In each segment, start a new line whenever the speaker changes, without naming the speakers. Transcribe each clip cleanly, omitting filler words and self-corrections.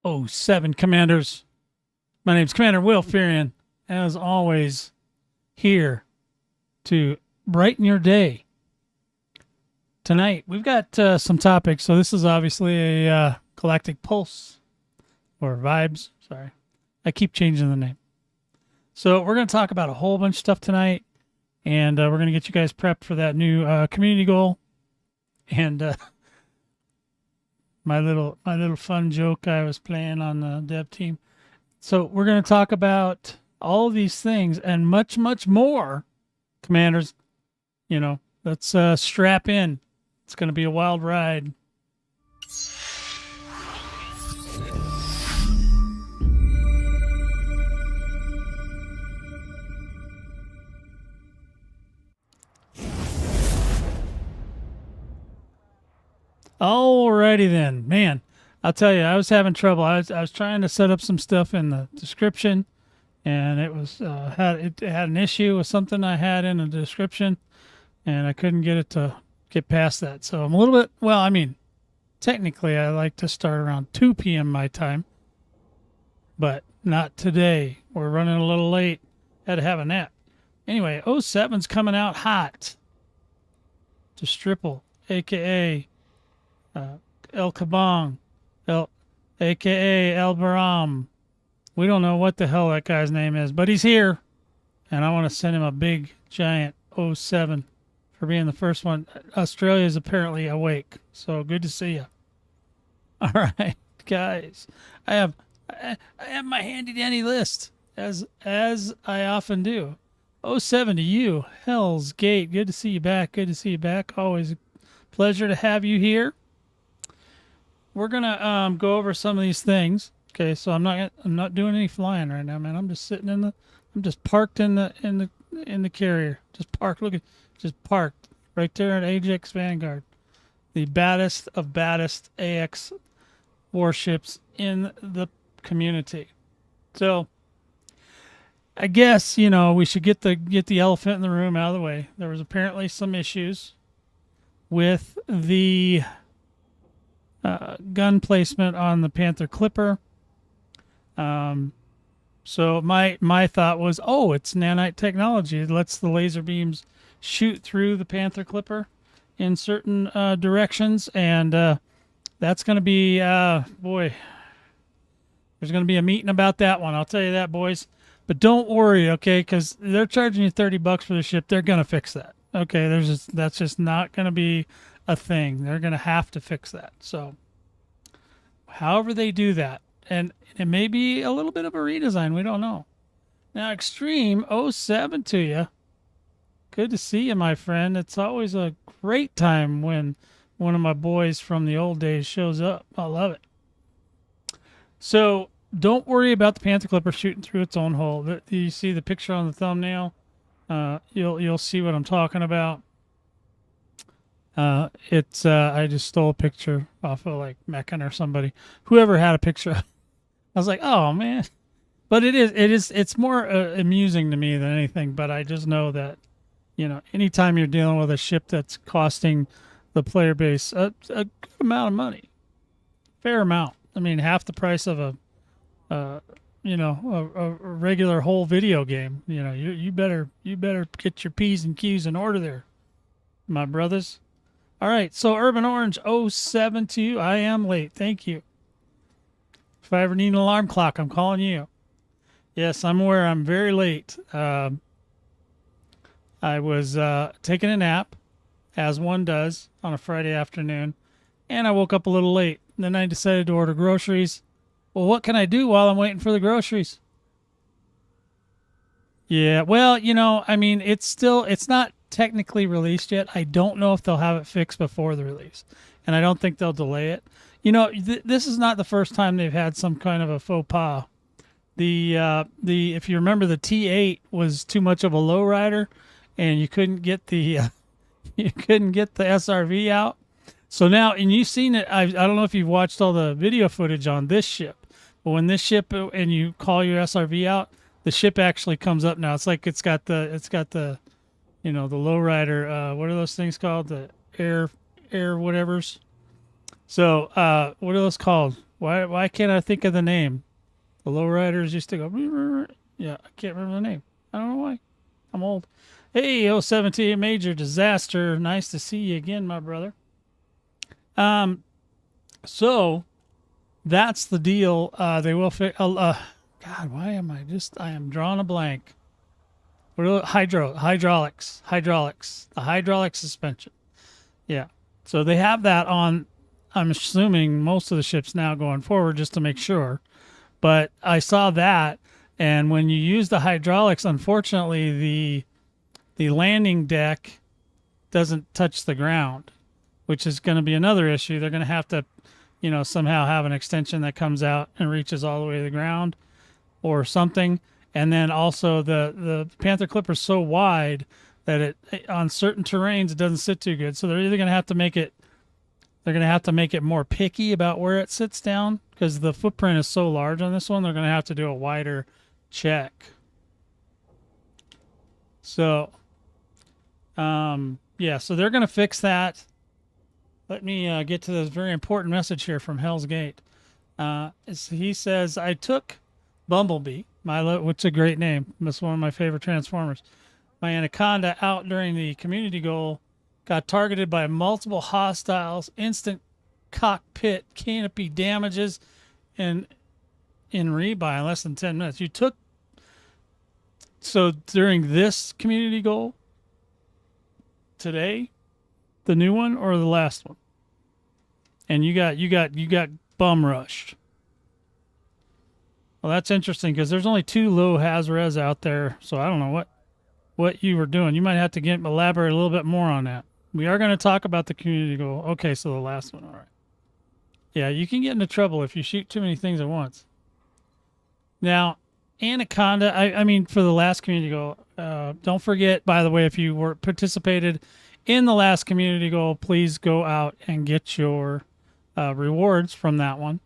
07 Commanders. My name's Commander Will Fearion, as always, here to brighten your day. Tonight, we've got some topics. So this is obviously a Galactic Pulse, or Vibes, sorry. I keep changing the name. So we're going to talk about a whole bunch of stuff tonight, and we're going to get you guys prepped for that new community goal. And my little fun joke I was playing on the dev team. So we're going to talk about all of these things and much, much more. Commanders, you know, let's strap in. It's going to be a wild ride. Alrighty then, man. I'll tell you, I was having trouble. I was trying to set up some stuff in the description, and it was had an issue with something I had in the description, and I couldn't get it to get past that. So I'm a little bit. Well, I mean, technically, I like to start around 2 p.m. my time, but not today. We're running a little late. Had to have a nap. Anyway, 07's coming out hot. To Stripple, aka El Kabong, aka El Baram. We don't know what the hell that guy's name is, but he's here, and I want to send him a big, giant 07 for being the first one. Australia is apparently awake, so good to see you. All right, guys, I have my handy dandy list as I often do. 07 to you, Hell's Gate. Good to see you back. Good to see you back. Always a pleasure to have you here. We're gonna go over some of these things. Okay, so I'm not doing any flying right now, man. I'm just sitting I'm just parked in the carrier. Just parked. Look at, just parked right there at Ajax Vanguard, the baddest of baddest AX warships in the community. So I guess, you know, we should get the elephant in the room out of the way. There was apparently some issues with the gun placement on the Panther Clipper. So my thought was, oh, it's nanite technology. It lets the laser beams shoot through the Panther Clipper in certain directions, and that's going to be, boy, there's going to be a meeting about that one. I'll tell you that, boys. But don't worry, okay, because they're charging you $30 for the ship. They're going to fix that. Okay, that's just not going to be a thing. They're going to have to fix that. So however they do that, and it may be a little bit of a redesign. We don't know. Now, Extreme 07 to you. Good to see you, my friend. It's always a great time when one of my boys from the old days shows up. I love it. So don't worry about the Panther Clipper shooting through its own hole. You see the picture on the thumbnail. You'll see what I'm talking about. It's I just stole a picture off of like Meccan or somebody. Whoever had a picture. I was like, oh man. But it's more amusing to me than anything. But I just know that, you know, anytime you're dealing with a ship that's costing the player base a good amount of money, fair amount. I mean, half the price of a regular whole video game. You know, you better get your P's and Q's in order there, my brothers. All right, so Urban Orange 07 to you. I am late. Thank you. If I ever need an alarm clock, I'm calling you. Yes, I'm aware I'm very late. I was taking a nap, as one does on a Friday afternoon, and I woke up a little late. And then I decided to order groceries. Well, what can I do while I'm waiting for the groceries? Yeah, well, you know, I mean, it's not technically released yet. I don't know if they'll have it fixed before the release, and I don't think they'll delay it. You know, this is not the first time they've had some kind of a faux pas. If you remember, the T8 was too much of a lowrider, and you couldn't get the SRV out. So now, and you've seen it. I don't know if you've watched all the video footage on this ship, but when this ship and you call your SRV out, the ship actually comes up now. It's like it's got the you know, the lowrider. What are those things called? The air whatevers. So what are those called? Why can't I think of the name? The lowriders used to go. Yeah, I can't remember the name. I don't know why. I'm old. Hey, 078 Major Disaster. Nice to see you again, my brother. So that's the deal. They will fix. God, why am I am drawing a blank. What are hydraulics? The hydraulic suspension. Yeah. So they have that on, I'm assuming, most of the ships now going forward, just to make sure. But I saw that, and when you use the hydraulics, unfortunately, the landing deck doesn't touch the ground, which is going to be another issue. They're going to have to, somehow have an extension that comes out and reaches all the way to the ground or something. And then also the Panther Clipper is so wide that it on certain terrains it doesn't sit too good. So they're either going to have to make it more picky about where it sits down, because the footprint is so large on this one. They're going to have to do a wider check. So, yeah, so they're going to fix that. Let me get to this very important message here from Hell's Gate. He says, I took Bumblebee, which is a great name. That's one of my favorite Transformers. My Anaconda out during the community goal, got targeted by multiple hostiles, instant cockpit canopy damages, and in rebuy in less than 10 minutes. So during this community goal today, the new one or the last one, and you got bum rushed. Well, that's interesting, because there's only 2 low Haz-Res out there, so I don't know what you were doing. You might have to elaborate a little bit more on that. We are going to talk about the community goal. Okay, so the last one. All right. Yeah, you can get into trouble if you shoot too many things at once. Now, Anaconda, I mean, for the last community goal, don't forget, by the way, if you participated in the last community goal, please go out and get your rewards from that one.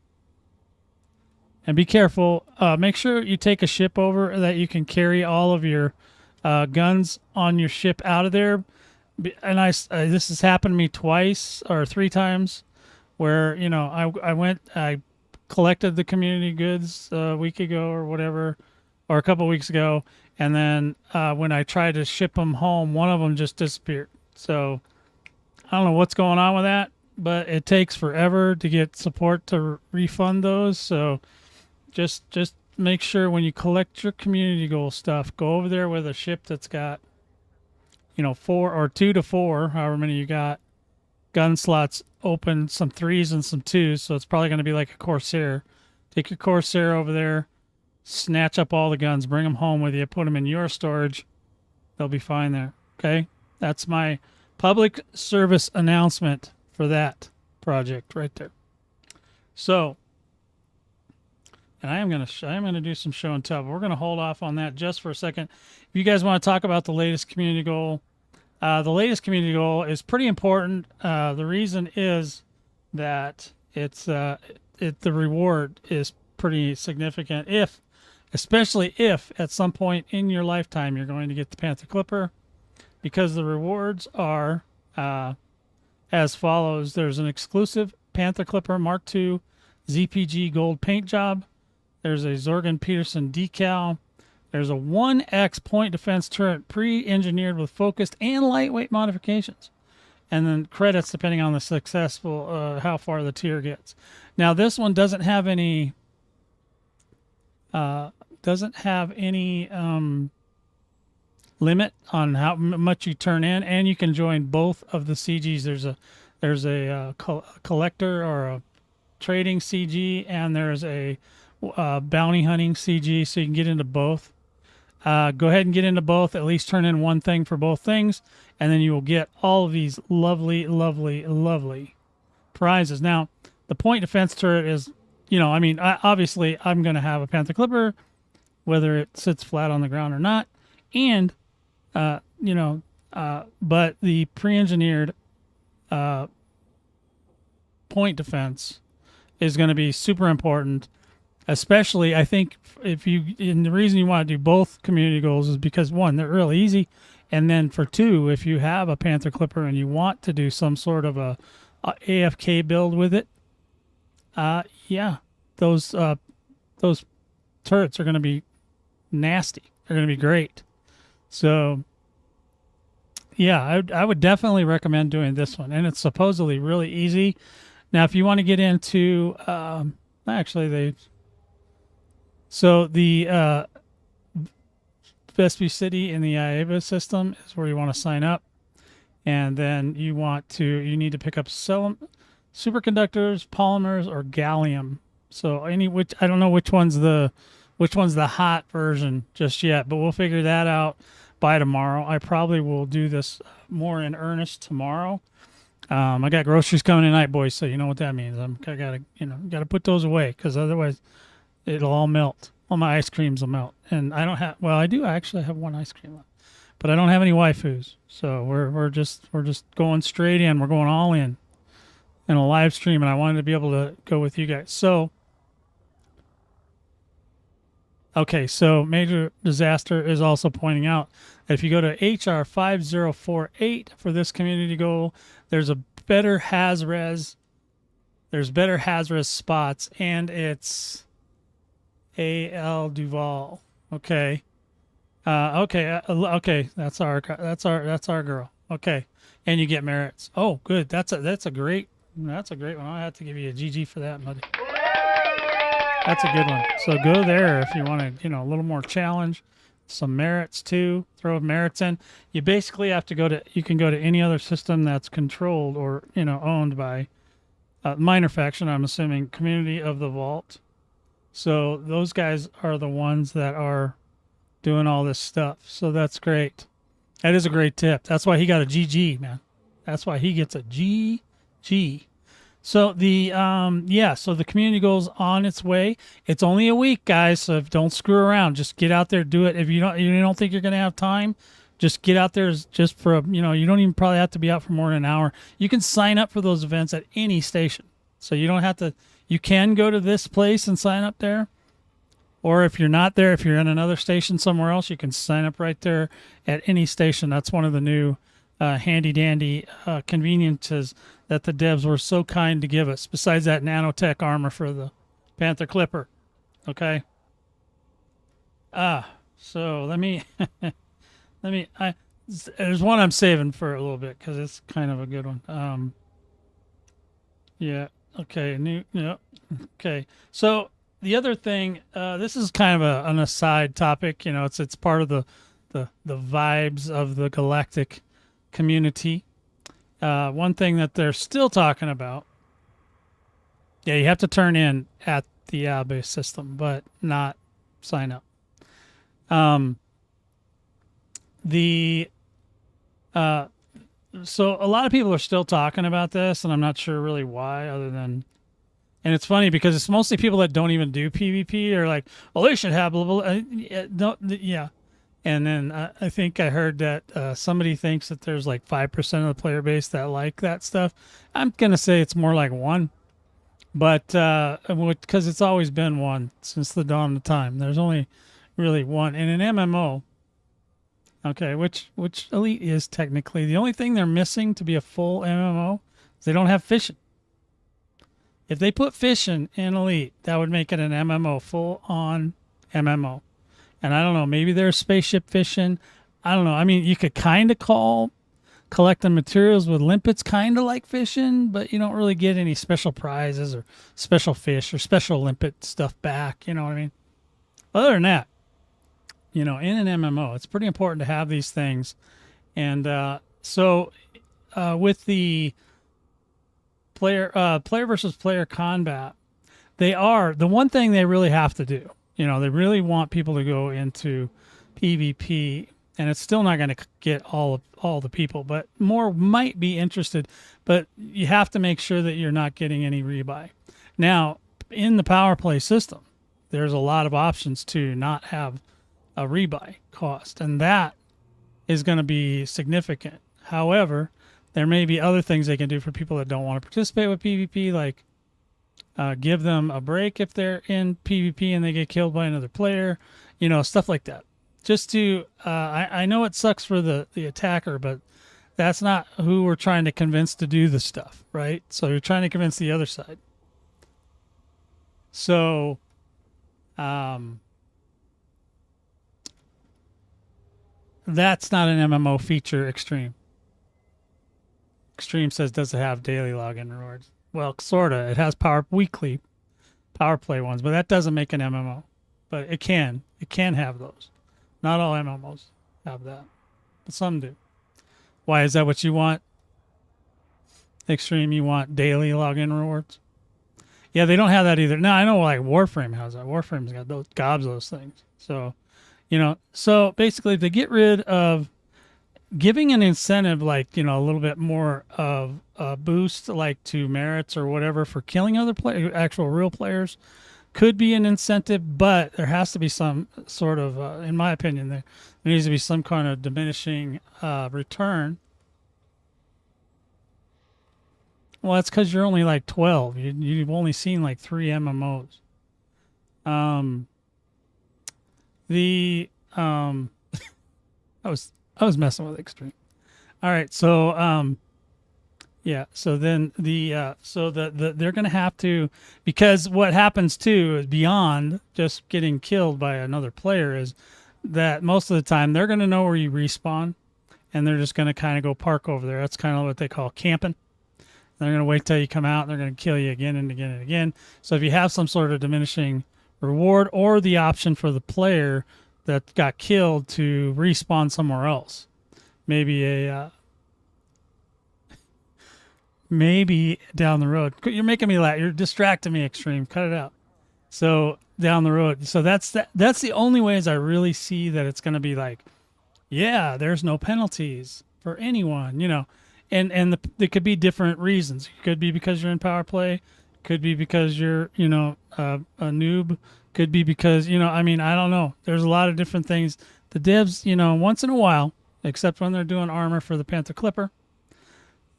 And be careful. Make sure you take a ship over that you can carry all of your guns on your ship out of there. And this has happened to me twice or 3 times, where I collected the community goods a week ago or whatever, or a couple of weeks ago, and then when I tried to ship them home, one of them just disappeared. So I don't know what's going on with that, but it takes forever to get support to refund those. So just make sure when you collect your community goal stuff, go over there with a ship that's got 4 or 2 to 4, however many you got, gun slots open, some 3s and some 2s. So it's probably going to be like a Corsair. Take your Corsair over there, snatch up all the guns, bring them home with you, put them in your storage. They'll be fine there. Okay. That's my public service announcement for that project right there. So, and I am going to do some show and tell, but we're going to hold off on that just for a second. If you guys want to talk about the latest community goal, the latest community goal is pretty important. The reason is that the reward is pretty significant, especially if at some point in your lifetime you're going to get the Panther Clipper, because the rewards are as follows. There's an exclusive Panther Clipper Mark II ZPG gold paint job. There's a Zorgan Peterson decal. There's a 1X point defense turret pre-engineered with focused and lightweight modifications. And then credits depending on the successful, how far the tier gets. Now this one doesn't have any limit on how much you turn in, and you can join both of the CGs. There's a collector or a trading CG, and there's a bounty hunting CG, so you can get into both. Go ahead and get into both. At least turn in one thing for both things, and then you will get all of these lovely, lovely, lovely prizes. Now, the point defense turret is, obviously I'm going to have a Panther Clipper, whether it sits flat on the ground or not, and but the pre-engineered point defense is going to be super important. Especially, I think, and the reason you want to do both community goals is because, 1, they're really easy, and then for 2, if you have a Panther Clipper and you want to do some sort of a AFK build with it, Yeah, those turrets are going to be nasty. They're going to be great. So yeah, I would definitely recommend doing this one, and it's supposedly really easy. Now, if you want to get into, actually, the Vespi City in the IAVA system is where you want to sign up, and then you need to pick up superconductors, polymers, or gallium. So which I don't know which one's the hot version just yet, but we'll figure that out by tomorrow. I probably will do this more in earnest tomorrow. I got groceries coming tonight, boys, so you know what that means. I gotta put those away because otherwise it'll all melt. All my ice creams will melt, and I don't have. Well, I do actually have one ice cream left, but I don't have any waifus. So we're just going straight in. We're going all in a live stream, and I wanted to be able to go with you guys. So. Okay, so Major Disaster is also pointing out that if you go to HR 5048 for this community goal, there's better HAZRES spots, and it's A.L. Duval. Okay. Okay, that's our girl. Okay. And you get merits. Oh, good. That's a great one. I have to give you a GG for that, buddy. That's a good one. So go there if you want to, a little more challenge, some merits too. Throw merits in. You basically have to you can go to any other system that's controlled or, owned by minor faction, I'm assuming, Community of the Vault. So those guys are the ones that are doing all this stuff. So that's great. That is a great tip. That's why he got a GG, man. That's why he gets a GG. So so the community goes on its way. It's only a week, guys, so don't screw around. Just get out there, do it. If you don't think you're going to have time, just get out there just for you don't even probably have to be out for more than an hour. You can sign up for those events at any station. So you don't have to, you can go to this place and sign up there. Or if you're not there, if you're in another station somewhere else, you can sign up right there at any station. That's one of the new handy-dandy conveniences that the devs were so kind to give us, besides that nanotech armor for the Panther Clipper. Okay? So let me... there's one I'm saving for a little bit, because it's kind of a good one. Yeah, okay, okay. So the other thing, this is kind of an aside topic, it's part of the vibes of the galactic community. One thing that they're still talking about, you have to turn in at the base system, but not sign up. So a lot of people are still talking about this, and I'm not sure really why, other than, and it's funny because it's mostly people that don't even do PvP are like, well, they should have blah, blah, blah. Yeah. And then I think I heard that somebody thinks that there's like 5% of the player base that like that stuff. I'm going to say it's more like 1. But because it's always been 1 since the dawn of time. There's only really 1. And an MMO, okay, which Elite is technically. The only thing they're missing to be a full MMO is they don't have fishing. If they put fishing in Elite, that would make it an MMO, full-on MMO. And I don't know, maybe there's spaceship fishing. I don't know. I mean, you could kind of call collecting materials with limpets kind of like fishing, but you don't really get any special prizes or special fish or special limpet stuff back. You know what I mean? Other than that, in an MMO, it's pretty important to have these things. And so with the player versus player combat, the one thing they really have to do. They really want people to go into PvP, and it's still not going to get all the people, but more might be interested. But you have to make sure that you're not getting any rebuy. Now, in the power play system, there's a lot of options to not have a rebuy cost, and that is going to be significant. However, there may be other things they can do for people that don't want to participate with PvP, like give them a break if they're in PvP and they get killed by another player, stuff like that. Just to, I know it sucks for the attacker, but that's not who we're trying to convince to do the stuff, right? So you're trying to convince the other side. So, that's not an MMO feature, Extreme. Extreme says, does it have daily login rewards? Well, sorta. It has weekly power play ones, but that doesn't make an MMO. But it can. It can have those. Not all MMOs have that, but some do. Why is that what you want? Extreme, you want daily login rewards? Yeah, they don't have that either. No, I know like Warframe has that. Warframe's got those gobs of those things. So, so basically they get rid of giving an incentive, like, a little bit more of a boost, like to merits or whatever for killing other actual real players could be an incentive, but there has to be some sort of, in my opinion, there needs to be some kind of diminishing return. Well, that's because you're only like 12. You've only seen like 3 MMOs. I was messing with Extreme. All right, so yeah, so then they're gonna have to, because what happens too is beyond just getting killed by another player is that most of the time they're gonna know where you respawn, and they're just gonna kind of go park over there. That's kind of what they call camping. They're going to wait till you come out, and they're going to kill you again and again and again. So if you have some sort of diminishing reward or the option for the player that got killed to respawn somewhere else, maybe maybe down the road. You're making me laugh. You're distracting me, Extreme. Cut it out. So down the road. So that's the only ways I really see that it's going to be like, yeah, there's no penalties for anyone, And there could be different reasons. It could be because you're in power play. Could be because you're, a noob. Could be because, I don't know. There's a lot of different things. The devs, once in a while, except when they're doing armor for the Panther Clipper,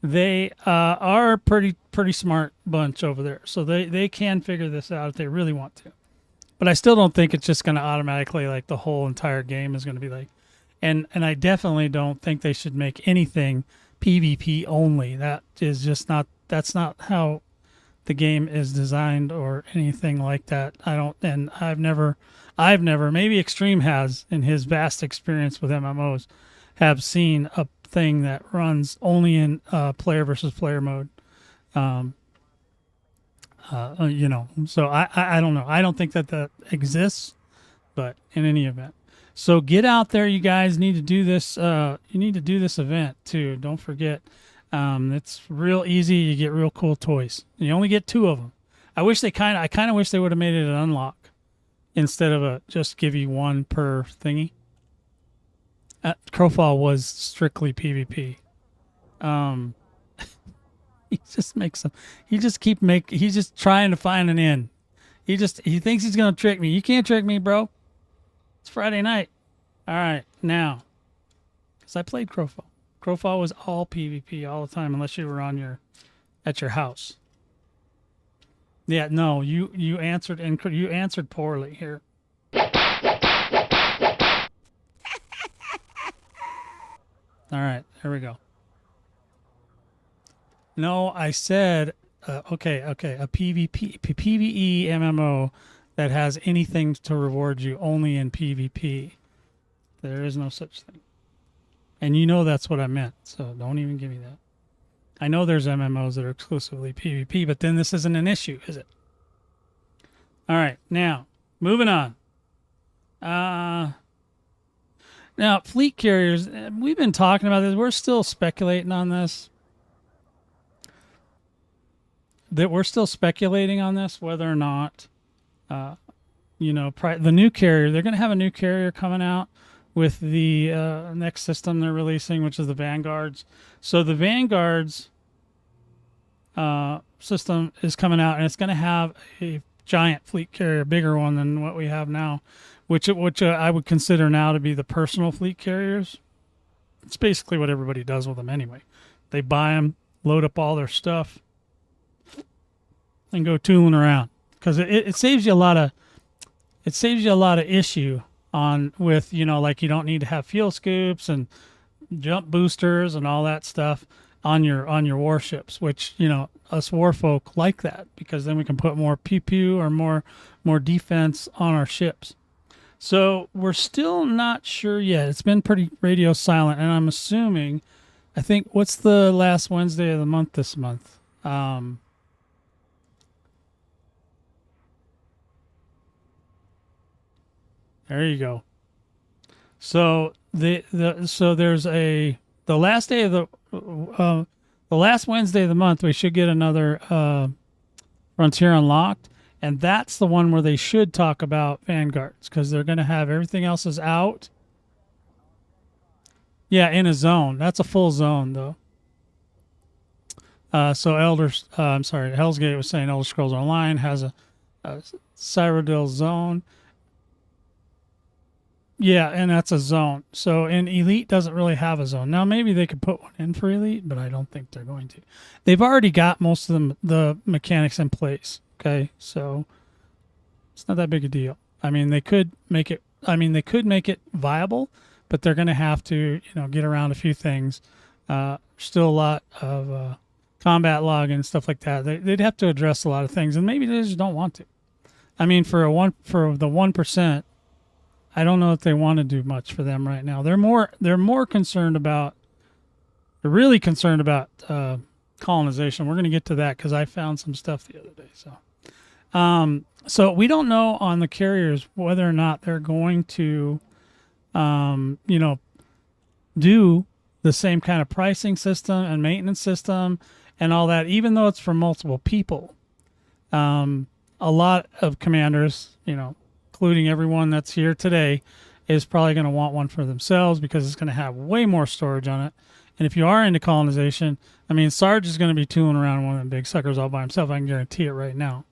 they are pretty smart bunch over there. So they can figure this out if they really want to. But I still don't think it's just going to automatically, like, the whole entire game is going to be like, and I definitely don't think they should make anything PvP only. That is just not, that's not how the game is designed or anything like that. I've never, maybe Extreme has in his vast experience with MMOs, have seen a thing that runs only in player versus player mode. So I don't know. I don't think that exists, but in any event. So get out there, you guys need to do this. You need to do this event too. Don't forget. It's real easy. You get real cool toys. You only get 2 of them. I kind of wish they would have made it an unlock instead of just give you 1 per thingy. Crowfall was strictly PvP. He just makes them. He's just trying to find an end. He thinks he's gonna trick me. You can't trick me, bro. It's Friday night. All right, now, because I played Crowfall. Crowfall was all PvP all the time, unless you were at your house. Yeah, no, you answered poorly here. All right, here we go. No, I said okay, a PvE MMO that has anything to reward you only in PvP. There is no such thing. And that's what I meant, so don't even give me that. I know there's MMOs that are exclusively PvP, but then this isn't an issue, is it? All right, now, moving on. Now, fleet carriers, we've been talking about this. We're still speculating on this. We're still speculating on this, whether or not, the new carrier, they're going to have a new carrier coming out with the next system they're releasing, which is the Vanguards. So the Vanguards system is coming out, and it's going to have a giant fleet carrier, bigger one than what we have now, which I would consider now to be the personal fleet carriers. It's basically what everybody does with them anyway. They buy them, load up all their stuff, and go tooling around, because it saves you a lot of issue with like you don't need to have fuel scoops and jump boosters and all that stuff on your warships, which us warfolk like that, because then we can put more pew pew or more defense on our ships. So we're still not sure yet. It's been pretty radio silent, and I'm assuming, I think, what's the last Wednesday of the month this month? There you go. So so there's the last day of the last Wednesday of the month, we should get another Frontier Unlocked, and that's the one where they should talk about Vanguards, because they're going to have everything else is out. Yeah, in a zone. That's a full zone, though. So Hell's Gate was saying Elder Scrolls Online has a Cyrodiil zone. Yeah, and that's a zone. So, and Elite doesn't really have a zone. Now, maybe they could put one in for Elite, but I don't think they're going to. They've already got most of the mechanics in place. Okay, so it's not that big a deal. I mean, they could make it. Viable, but they're going to have to, get around a few things. Still a lot of combat log and stuff like that. They'd have to address a lot of things, and maybe they just don't want to. I mean, for the 1%. I don't know if they want to do much for them right now. They're more concerned about. They're really concerned about colonization. We're going to get to that because I found some stuff the other day. So we don't know on the carriers whether or not they're going to, do the same kind of pricing system and maintenance system and all that, even though it's for multiple people. A lot of commanders, including everyone that's here today, is probably going to want one for themselves because it's going to have way more storage on it. And if you are into colonization, I mean, Sarge is going to be tooling around one of them big suckers all by himself. I can guarantee it right now.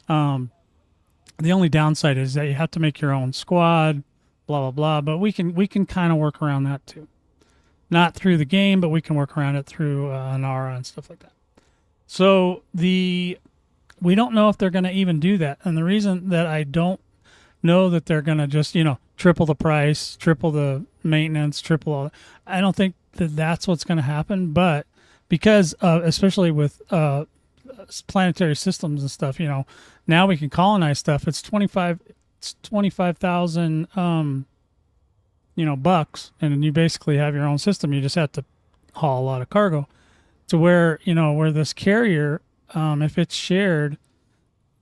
The only downside is that you have to make your own squad, blah, blah, blah. But we can kind of work around that too. Not through the game, but we can work around it through Anara and stuff like that. So we don't know if they're going to even do that. And the reason that I don't know that they're going to just, triple the price, triple the maintenance, triple all that, I don't think that that's what's going to happen. But because, especially with planetary systems and stuff, now we can colonize stuff. It's 25,000, bucks, and you basically have your own system. You just have to haul a lot of cargo to where this carrier, if it's shared,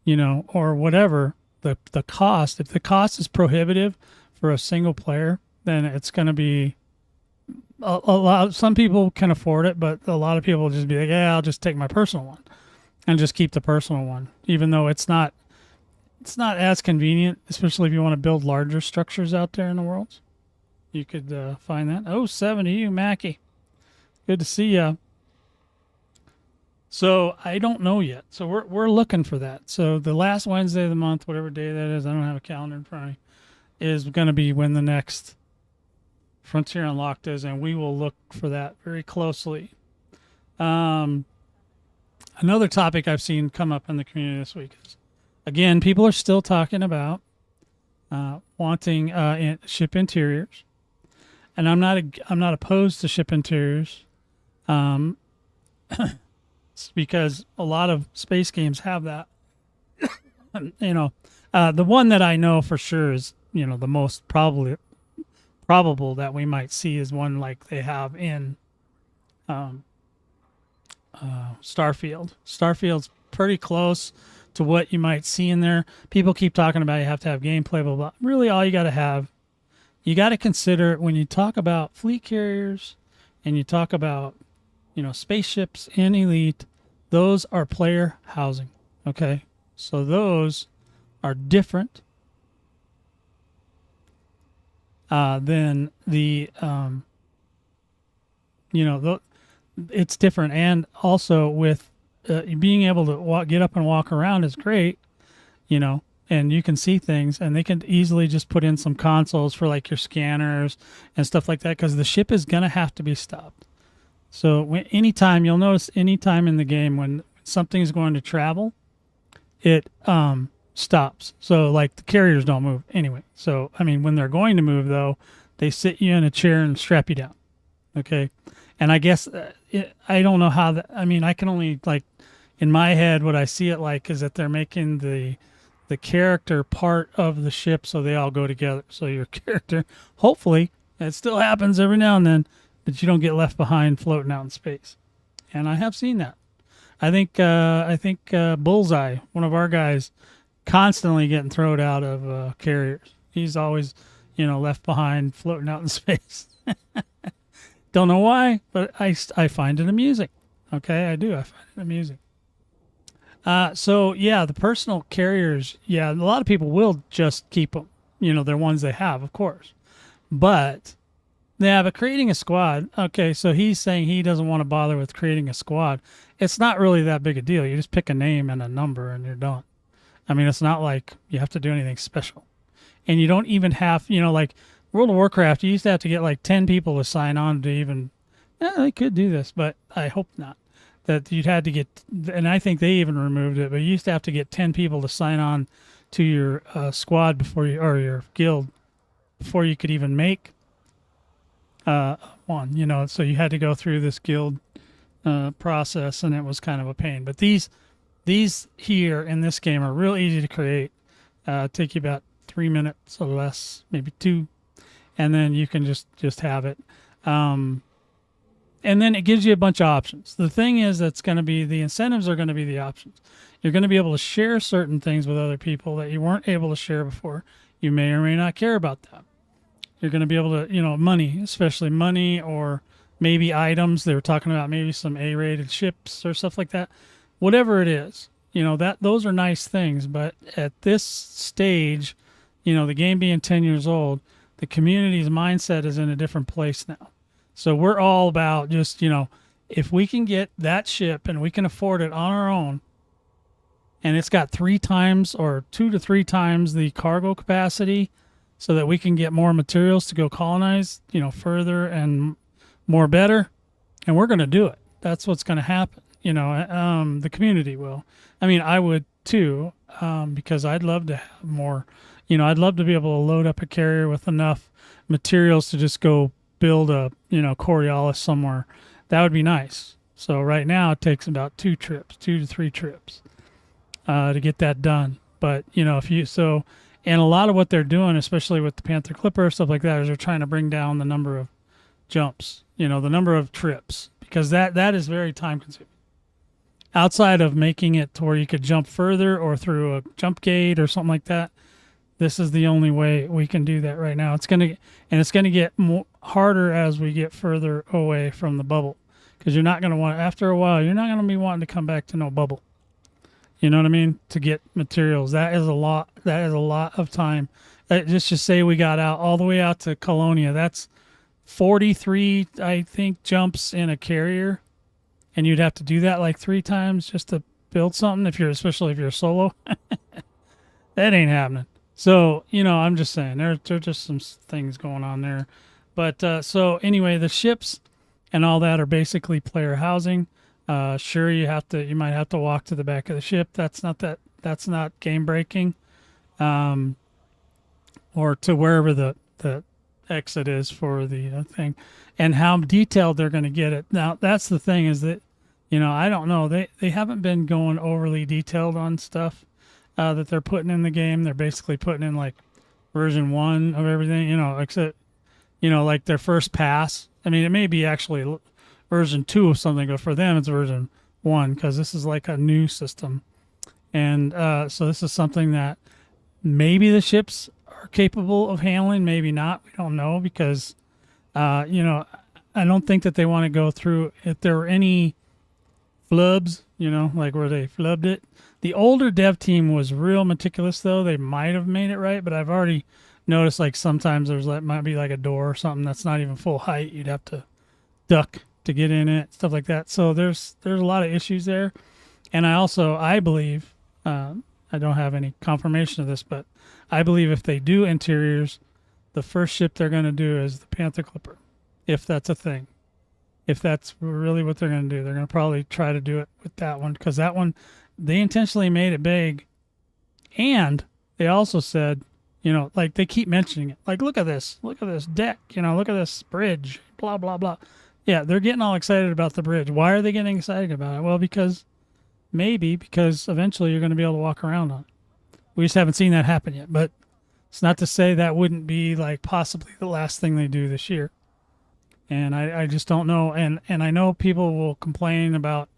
or whatever, the cost, if the cost is prohibitive for a single player, then it's going to be a lot. Some people can afford it, but a lot of people will just be like, yeah, I'll just take my personal one and just keep the personal one, even though it's not as convenient, especially if you want to build larger structures out there in the world. You could find that. Oh, 7 to you, Mackie. Good to see ya. So I don't know yet. So we're looking for that. So the last Wednesday of the month, whatever day that is, I don't have a calendar in front of me, is going to be when the next Frontier Unlocked is, and we will look for that very closely. Another topic I've seen come up in the community this week is, again, people are still talking about wanting ship interiors, and I'm not opposed to ship interiors. Because a lot of space games have that. The one that I know for sure is, the most probable that we might see is one like they have in Starfield. Starfield's pretty close to what you might see in there. People keep talking about you have to have gameplay, blah, blah. Really, all you got to consider when you talk about fleet carriers and you talk about, spaceships in Elite, those are player housing. Okay. So those are different than the, it's different. And also with being able to get up and walk around is great, and you can see things, and they can easily just put in some consoles for like your scanners and stuff like that, because the ship is going to have to be stopped. So anytime, you'll notice anytime in the game when something's going to travel, it stops. So like the carriers don't move anyway. So, I mean, when they're going to move though, they sit you in a chair and strap you down. Okay. And I guess I don't know how I can only in my head, what I see it like is that they're making the character part of the ship, so they all go together. So your character, hopefully, it still happens every now and then, that you don't get left behind floating out in space. And I have seen that. I think Bullseye, one of our guys, constantly getting thrown out of carriers. He's always, left behind, floating out in space. Don't know why, but I find it amusing. Okay, I do. I find it amusing. So yeah, the personal carriers. Yeah, a lot of people will just keep them. They're ones they have, of course. But but creating a squad. Okay, so he's saying he doesn't want to bother with creating a squad. It's not really that big a deal. You just pick a name and a number, and you're done. I mean, it's not like you have to do anything special, and you don't even have, like World of Warcraft. You used to have to get like 10 people to sign on to even. Yeah, they could do this, but I hope not. That you'd had to get, and I think they even removed it, but you used to have to get 10 people to sign on to your squad before you, or your guild, before you could even make one, so you had to go through this guild process, and it was kind of a pain. But these here in this game are real easy to create. Take you about 3 minutes or less, maybe 2, and then you can just have it. And then it gives you a bunch of options. The thing is, that's going to be, the incentives are going to be the options. You're going to be able to share certain things with other people that you weren't able to share before. You may or may not care about that. You're going to be able to, money, especially money, or maybe items. They were talking about maybe some A-rated ships or stuff like that. Whatever it is, those are nice things. But at this stage, the game being 10 years old, the community's mindset is in a different place now. So we're all about just, if we can get that ship and we can afford it on our own, and it's got 3 times or 2 to 3 times the cargo capacity, so that we can get more materials to go colonize, further and more better, and we're going to do it. That's what's going to happen. The community will. I mean, I would too, because I'd love to have more, I'd love to be able to load up a carrier with enough materials to just go build a, Coriolis somewhere. That would be nice. So right now it takes about 2 to 3 trips to get that done. But, and a lot of what they're doing, especially with the Panther Clipper, stuff like that, is they're trying to bring down the number of jumps, the number of trips, because that is very time consuming. Outside of making it to where you could jump further or through a jump gate or something like that, this is the only way we can do that right now. It's going to get harder as we get further away from the bubble, because you're not going to want, after a while, you're not going to be wanting to come back to no bubble. You know what I mean? To get materials. That is a lot of time. Just say we got out all the way out to Colonia. That's 43, I think, jumps in a carrier. And you'd have to do that like 3 times just to build something, especially if you're solo. That ain't happening. So, I'm just saying, there are just some things going on there. But so anyway, the ships and all that are basically player housing. Sure, you might have to walk to the back of the ship. That's not game breaking. Or to wherever the exit is for the thing, and how detailed they're going to get it. Now, that's the thing, is that, I don't know. They haven't been going overly detailed on stuff that they're putting in the game. They're basically putting in like version 1 of everything, except, like their first pass. I mean, it may be actually version 2 of something, but for them it's version 1, because this is like a new system. And so this is something that maybe the ships are capable of handling, maybe not. We don't know, because, I don't think that they want to go through, if there were any flubs, like where they flubbed it. The older dev team was real meticulous, though. They might have made it right, but I've already noticed like sometimes might be like a door or something that's not even full height. You'd have to duck to get in it, stuff like that. So there's a lot of issues there. And I believe, I don't have any confirmation of this, but I believe if they do interiors, the first ship they're going to do is the Panther Clipper, if that's a thing. If that's really what they're going to do, they're going to probably try to do it with that one, because that one, they intentionally made it big. And they also said, like they keep mentioning it, like, look at this deck, look at this bridge, blah, blah, blah. Yeah, they're getting all excited about the bridge. Why are they getting excited about it? Well, because Maybe, because eventually you're going to be able to walk around on it. We just haven't seen that happen yet. But it's not to say that wouldn't be like possibly the last thing they do this year. And I just don't know. And I know people will complain about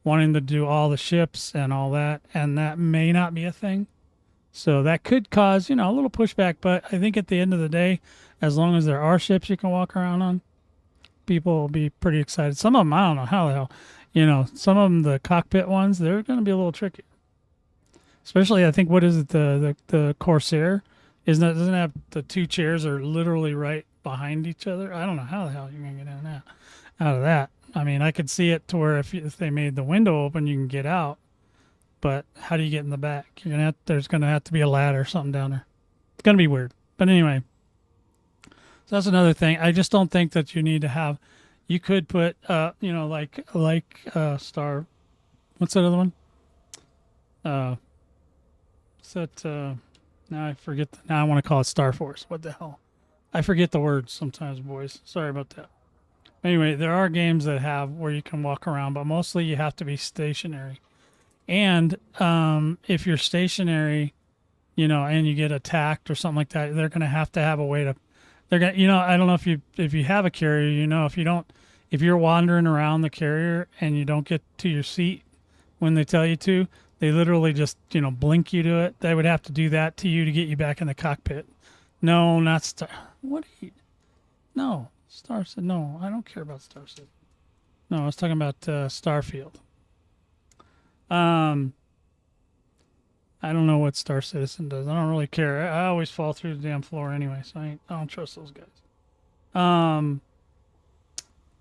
wanting to do all the ships and all that, and that may not be a thing. So that could cause, a little pushback. But I think at the end of the day, as long as there are ships you can walk around on, people will be pretty excited. Some of them, I don't know how the hell, some of them, the cockpit ones, they're going to be a little tricky. Especially, I think, what is it, the Corsair? Doesn't it have the two chairs are literally right behind each other? I don't know how the hell you're going to get in and out of that. I mean, I could see it to where if they made the window open, you can get out. But how do you get in the back? There's going to have to be a ladder or something down there. It's going to be weird. But anyway, so that's another thing. I just don't think that you need to have. You could put, like Star. What's that other one? What's that? Now I forget. Now I want to call it Star Force. What the hell? I forget the words sometimes, boys. Sorry about that. Anyway, there are games that have where you can walk around, but mostly you have to be stationary. And if you're stationary, and you get attacked or something like that, they're going to have a way to. They're going. I don't know if you have a carrier. If you're wandering around the carrier and you don't get to your seat when they tell you to, they literally just blink you to it. They would have to do that to you to get you back in the cockpit. No, not Star. What are you? No, Star said no. I don't care about Star Citizen. No, I was talking about Starfield. I don't know what Star Citizen does. I don't really care. I always fall through the damn floor anyway, so I don't trust those guys.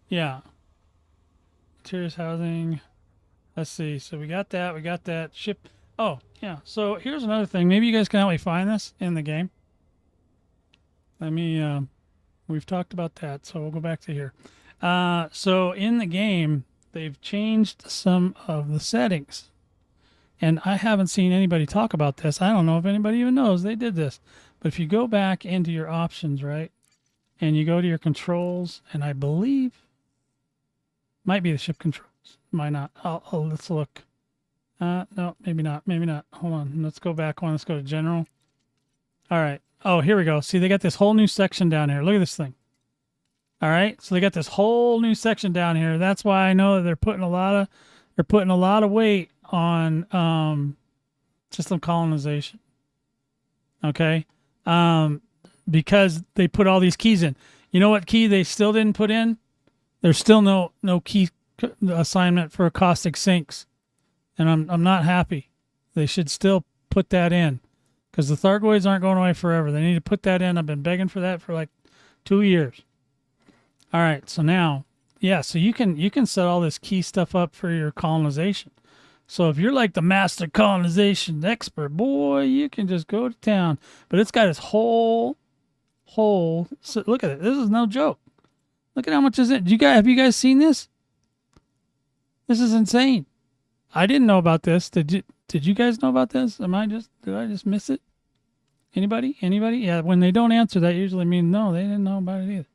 Yeah. Materials, housing. Let's see. So we got that. We got that. Ship. Oh, yeah. So here's another thing. Maybe you guys can help me find this in the game. We've talked about that, so we'll go back to here. So in the game, they've changed some of the settings. And I haven't seen anybody talk about this. I don't know if anybody even knows they did this. But if you go back into your options, right, and you go to your controls, and I believe, might be the ship controls. Might not. Let's look. No, maybe not. Maybe not. Hold on. Let's go back one. Let's go to general. All right. Oh, here we go. See, they got this whole new section down here. Look at this thing. All right. So they got this whole new section down here. That's why I know that they're putting a lot of weight on system colonization. Okay. Because they put all these keys in. You know what key they still didn't put in? There's still no key assignment for caustic sinks, and I'm not happy. They should still put that in, because the Thargoids aren't going away forever. They need to put that in. I've been begging for that for like 2 years. All right, so now, yeah, so you can set all this key stuff up for your colonization. So if you're like the master colonization expert, boy, you can just go to town. But it's got its whole. So look at it. This is no joke. Look at how much is it. Have you guys seen this? This is insane. I didn't know about this. Did you guys know about this? Did I just miss it? Anybody? Yeah, when they don't answer, that usually means no, they didn't know about it either.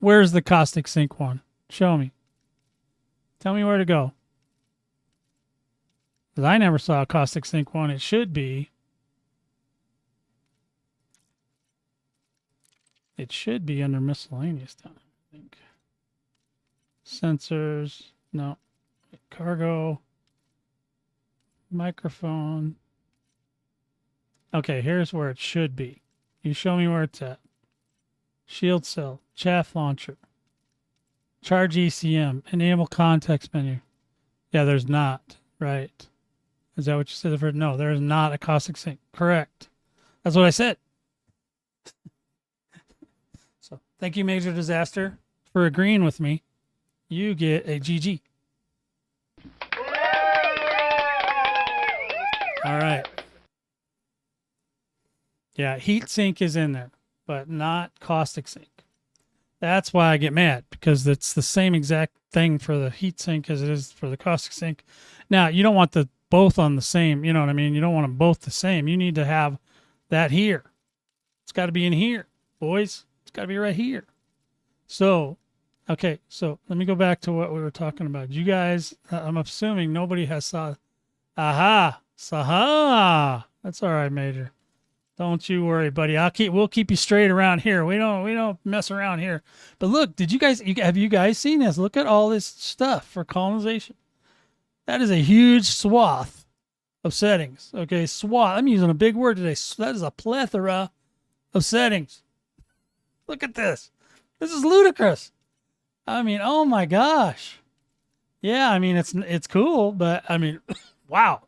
Where's the caustic sink one? Show me. Tell me where to go. Because I never saw a caustic sink one. It should be. It should be under miscellaneous down there, I think. Sensors. No. Cargo. Microphone. Okay, here's where it should be. You show me where it's at. Shield cell. Chaff launcher. Charge ECM. Enable context menu. Yeah, there's not. Right. Is that what you said? No, there's not a caustic sink. Correct. That's what I said. So thank you, Major Disaster, for agreeing with me. You get a GG. All right. Yeah, heat sink is in there, but not caustic sink. That's why I get mad, because it's the same exact thing for the heat sink as it is for the caustic sink. Now, you don't want the both on the same, you know what I mean? You don't want them both the same. You need to have that here. It's got to be in here, boys. It's got to be right here. So, Okay, so let me go back to what we were talking about. You guys, I'm assuming nobody has saw. Aha, saha. That's all right, Major. Don't you worry, buddy. We'll keep you straight around here. We don't mess around here. But look, have you guys seen this? Look at all this stuff for colonization. That is a huge swath of settings. Okay, swath. I'm using a big word today. That is a plethora of settings. Look at this. This is ludicrous. I mean, oh my gosh. Yeah, I mean it's cool, but I mean, wow.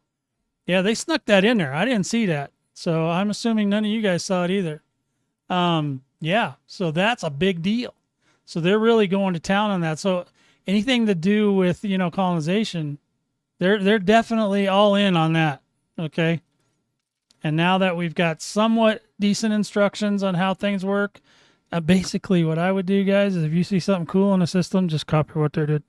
Yeah, they snuck that in there. I didn't see that. So I'm assuming none of you guys saw it either. Yeah, so that's a big deal. So they're really going to town on that. So anything to do with, colonization, they're definitely all in on that. Okay. And now that we've got somewhat decent instructions on how things work, basically what I would do, guys, is if you see something cool in the system, just copy what they did.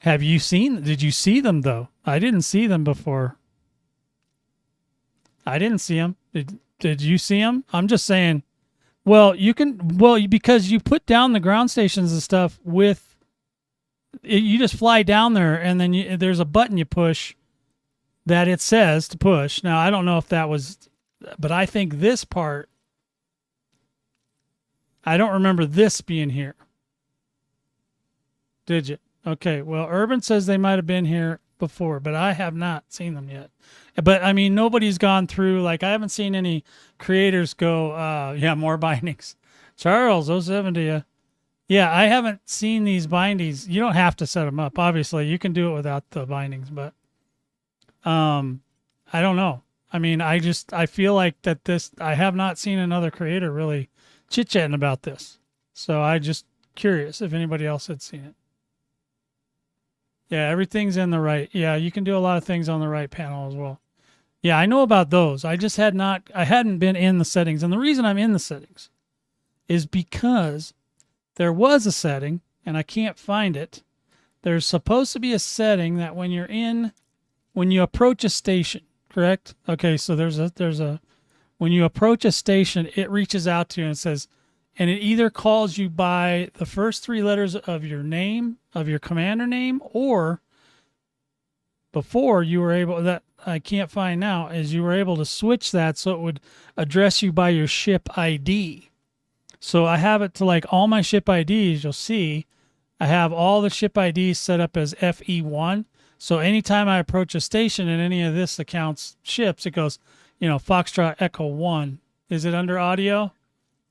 Did you see them though? I didn't see them before. I didn't see them. Did you see them? I'm just saying, well, because you put down the ground stations and stuff you just fly down there and then there's a button you push that it says to push. Now, I don't know if that was, but I think this part, I don't remember this being here. Did you? Okay, well, Urban says they might have been here before, but I have not seen them yet. But I mean, nobody's gone through, like, I haven't seen any creators go, yeah, more bindings. Charles, 070. Yeah, I haven't seen these bindings. You don't have to set them up. Obviously, you can do it without the bindings, but I don't know. I mean, I feel like I have not seen another creator really chit-chatting about this. So I just curious if anybody else had seen it. Yeah, everything's in the right. Yeah, you can do a lot of things on the right panel as well. Yeah, I know about those. I hadn't been in the settings. And the reason I'm in the settings is because there was a setting and I can't find it. There's supposed to be a setting that when you approach a station, correct? Okay, so when you approach a station, it reaches out to you and says, and it either calls you by the first three letters of your name, of your commander name, or before you were able, that I can't find now, is you were able to switch that so it would address you by your ship ID. So I have it to like all my ship IDs, you'll see, I have all the ship IDs set up as FE1. So anytime I approach a station in any of this account's ships, it goes, Foxtrot Echo 1. Is it under audio?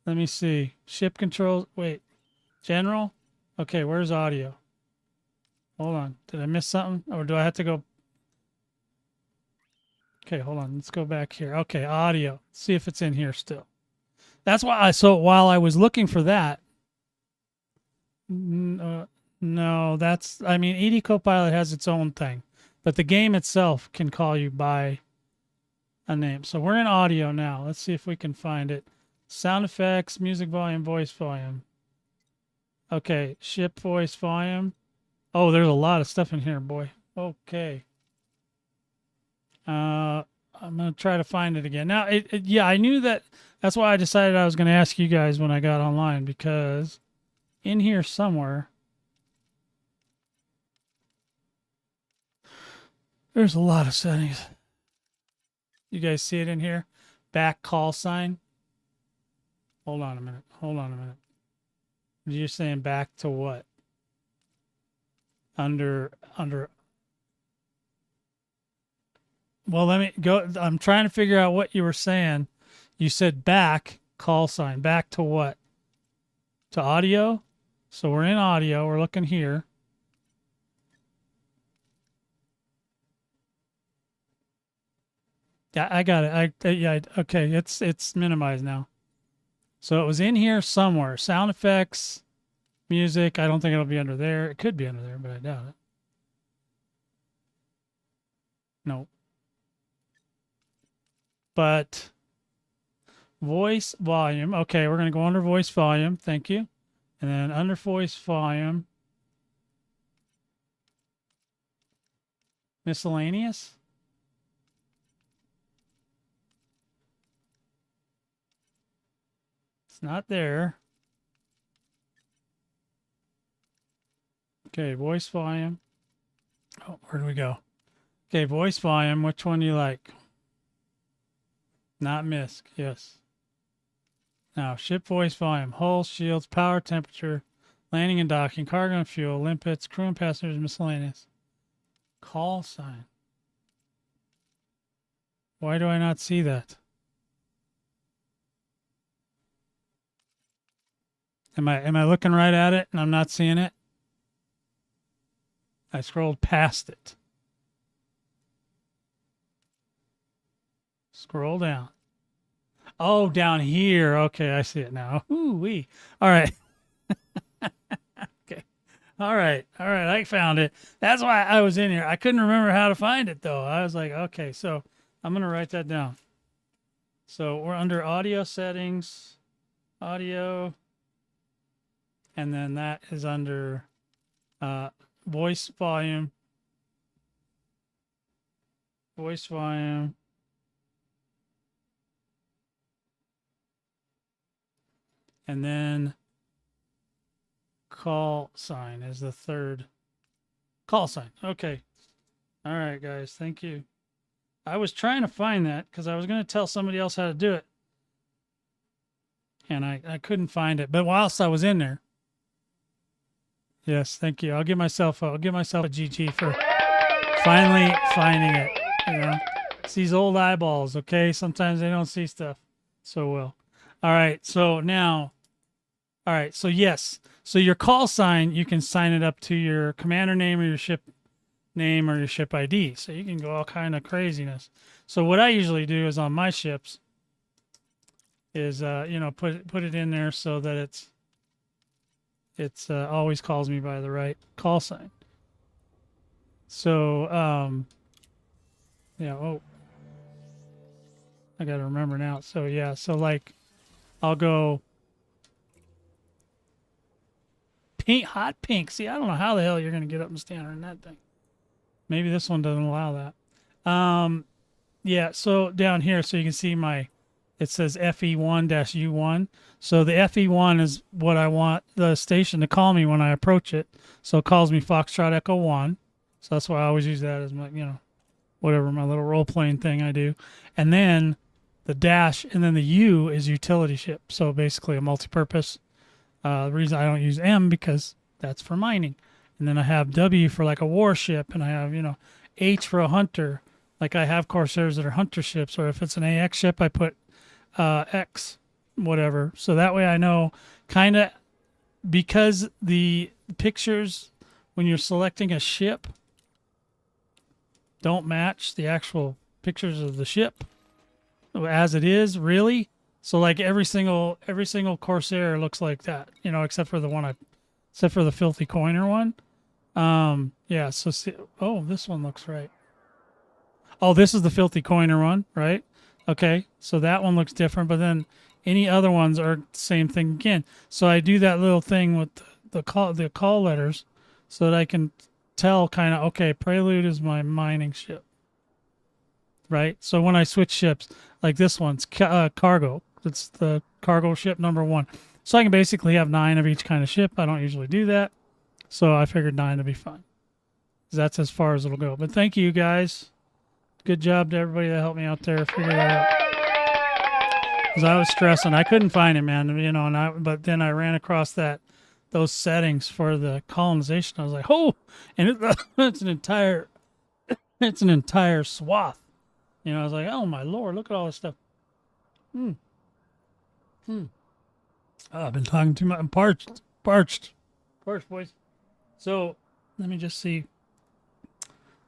Let me see. Ship controls. Wait. General? Okay, where's audio? Hold on. Did I miss something? Or do I have to go? Okay, hold on. Let's go back here. Okay, audio. See if it's in here still. That's why so while I was looking for that, no, ED Copilot has its own thing, but the game itself can call you by a name. So we're in audio now. Let's see if we can find it. Sound effects, music volume, voice volume. Okay, ship voice volume. Oh, there's a lot of stuff in here, boy. Okay. I'm going to try to find it again. Now, yeah, I knew that. That's why I decided I was going to ask you guys when I got online, because in here somewhere, there's a lot of settings. You guys see it in here? Back call sign. Hold on a minute. You're saying back to what? Under. Well, let me go. I'm trying to figure out what you were saying. You said back call sign. Back to what? To audio? So we're in audio. We're looking here. Yeah, I got it. Okay. It's minimized now. So it was in here somewhere. Sound effects, music. I don't think it'll be under there. It could be under there, but I doubt it. No. But voice volume. Okay, we're going to go under voice volume. Thank you. And then under voice volume, miscellaneous. It's not there. Okay, voice volume. Oh, where do we go? Okay, voice volume. Which one do you like? Not MISC. Yes. Now, ship voice volume, hull, shields, power, temperature, landing and docking, cargo and fuel, limpets, crew and passengers, miscellaneous. Call sign. Why do I not see that? Am I looking right at it and I'm not seeing it? I scrolled past it. Scroll down. Oh, down here. Okay, I see it now. Ooh-wee. All right. Okay. All right. I found it. That's why I was in here. I couldn't remember how to find it, though. I was like, okay, so I'm going to write that down. So we're under audio settings, audio, and then that is under voice volume, and then call sign is the third. Call sign. Okay. All right, guys. Thank you. I was trying to find that because I was going to tell somebody else how to do it. And I couldn't find it. But whilst I was in there. Yes, thank you. I'll give myself a GG for finally finding it. You know, it's these old eyeballs, okay? Sometimes they don't see stuff so well. All right, so now, all right, so yes. So your call sign, you can sign it up to your commander name or your ship name or your ship ID. So you can go all kind of craziness. So what I usually do is on my ships is, you know, put it in there so that it's always calls me by the right call sign. So, yeah, oh, I got to remember now. So, yeah, so like I'll go pink, hot pink. See, I don't know how the hell you're going to get up and stand on that thing. Maybe this one doesn't allow that. Yeah, so down here, so you can see it says FE1-U1. So the FE1 is what I want the station to call me when I approach it. So it calls me Foxtrot Echo 1. So that's why I always use that as my, you know, whatever, my little role-playing thing I do. And then the dash, and then the U is utility ship. So basically a multi-purpose. The reason I don't use M because that's for mining. And then I have W for like a warship, and I have, you know, H for a hunter. Like I have Corsairs that are hunter ships, or if it's an AX ship, I put X, whatever. So that way I know kind of, because the pictures when you're selecting a ship don't match the actual pictures of the ship as it is, really. So like every single Corsair looks like that, you know, except for the Filthy Coiner one. Yeah, so see, oh, this one looks right. Oh, this is the Filthy Coiner one, right? Okay, so that one looks different, but then any other ones are the same thing again. So I do that little thing with the call letters so that I can tell kind of, okay, Prelude is my mining ship, right? So when I switch ships, like this one's cargo. It's the cargo ship number 1. So I can basically have 9 of each kind of ship. I don't usually do that. So I figured 9 would be fine. That's as far as it'll go. But thank you, guys. Good job to everybody that helped me out there figure that out. Because I was stressing. I couldn't find it, man. You know, but then I ran across those settings for the colonization. I was like, oh, and it's an entire swath. You know, I was like, oh my Lord, look at all this stuff. Oh, I've been talking too much. I'm parched, boys. So let me just see.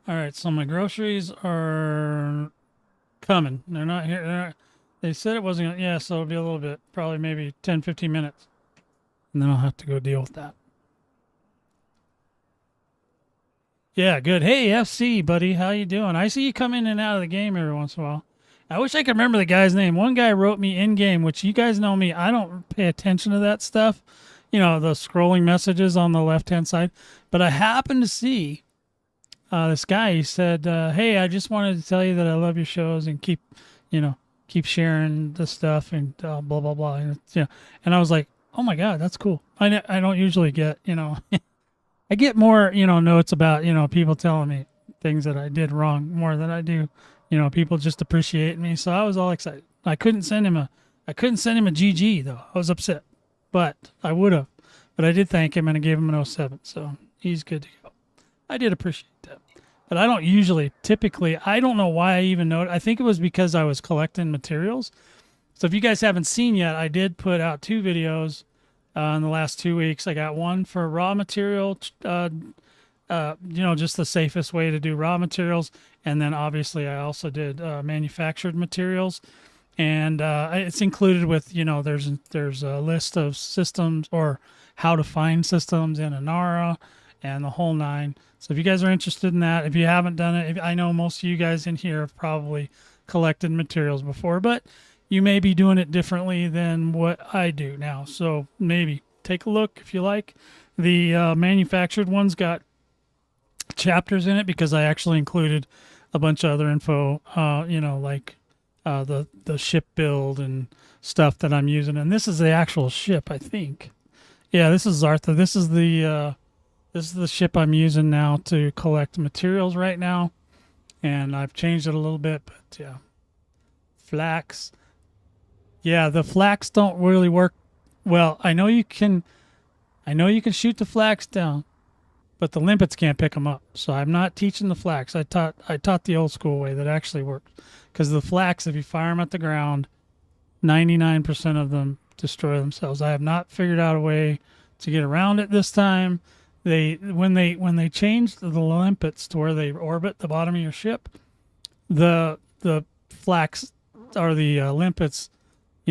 All right, so my groceries are coming. They're not here. They said it wasn't. Yeah, so it'll be a little bit, probably maybe 10, 15 minutes. And then I'll have to go deal with that. Yeah, good. Hey, FC, buddy. How you doing? I see you come in and out of the game every once in a while. I wish I could remember the guy's name. One guy wrote me in-game, which you guys know me. I don't pay attention to that stuff. You know, the scrolling messages on the left-hand side. But I happened to see this guy. He said, hey, I just wanted to tell you that I love your shows and keep keep sharing the stuff and blah blah blah. And and I was like, oh my god, that's cool. I don't usually get I get more notes about people telling me things that I did wrong more than I do people just appreciate me. So I was all excited. I couldn't send him a GG though. I was upset, but I would have. But I did thank him and I gave him an 07, so he's good to go. I did appreciate that. But I don't typically, I don't know why I even know it. I think it was because I was collecting materials. So if you guys haven't seen yet, I did put out 2 videos in the last 2 weeks. I got one for raw material, just the safest way to do raw materials. And then obviously I also did manufactured materials. And it's included with, there's a list of systems or how to find systems in Inara and the whole 9. So if you guys are interested in that, if you haven't done it, I know most of you guys in here have probably collected materials before, but you may be doing it differently than what I do now. So maybe take a look if you like. The manufactured one's got chapters in it because I actually included a bunch of other info, like the ship build and stuff that I'm using. And this is the actual ship, I think. Yeah, this is Zartha. This is the ship I'm using now to collect materials right now. And I've changed it a little bit, but yeah. Flax. Yeah, the flax don't really work well. I know you can shoot the flax down, but the limpets can't pick them up. So I'm not teaching the flax. I taught the old school way that actually works. Because the flax, if you fire them at the ground, 99% of them destroy themselves. I have not figured out a way to get around it this time. When they changed the limpets to where they orbit the bottom of your ship, the flax or the limpets,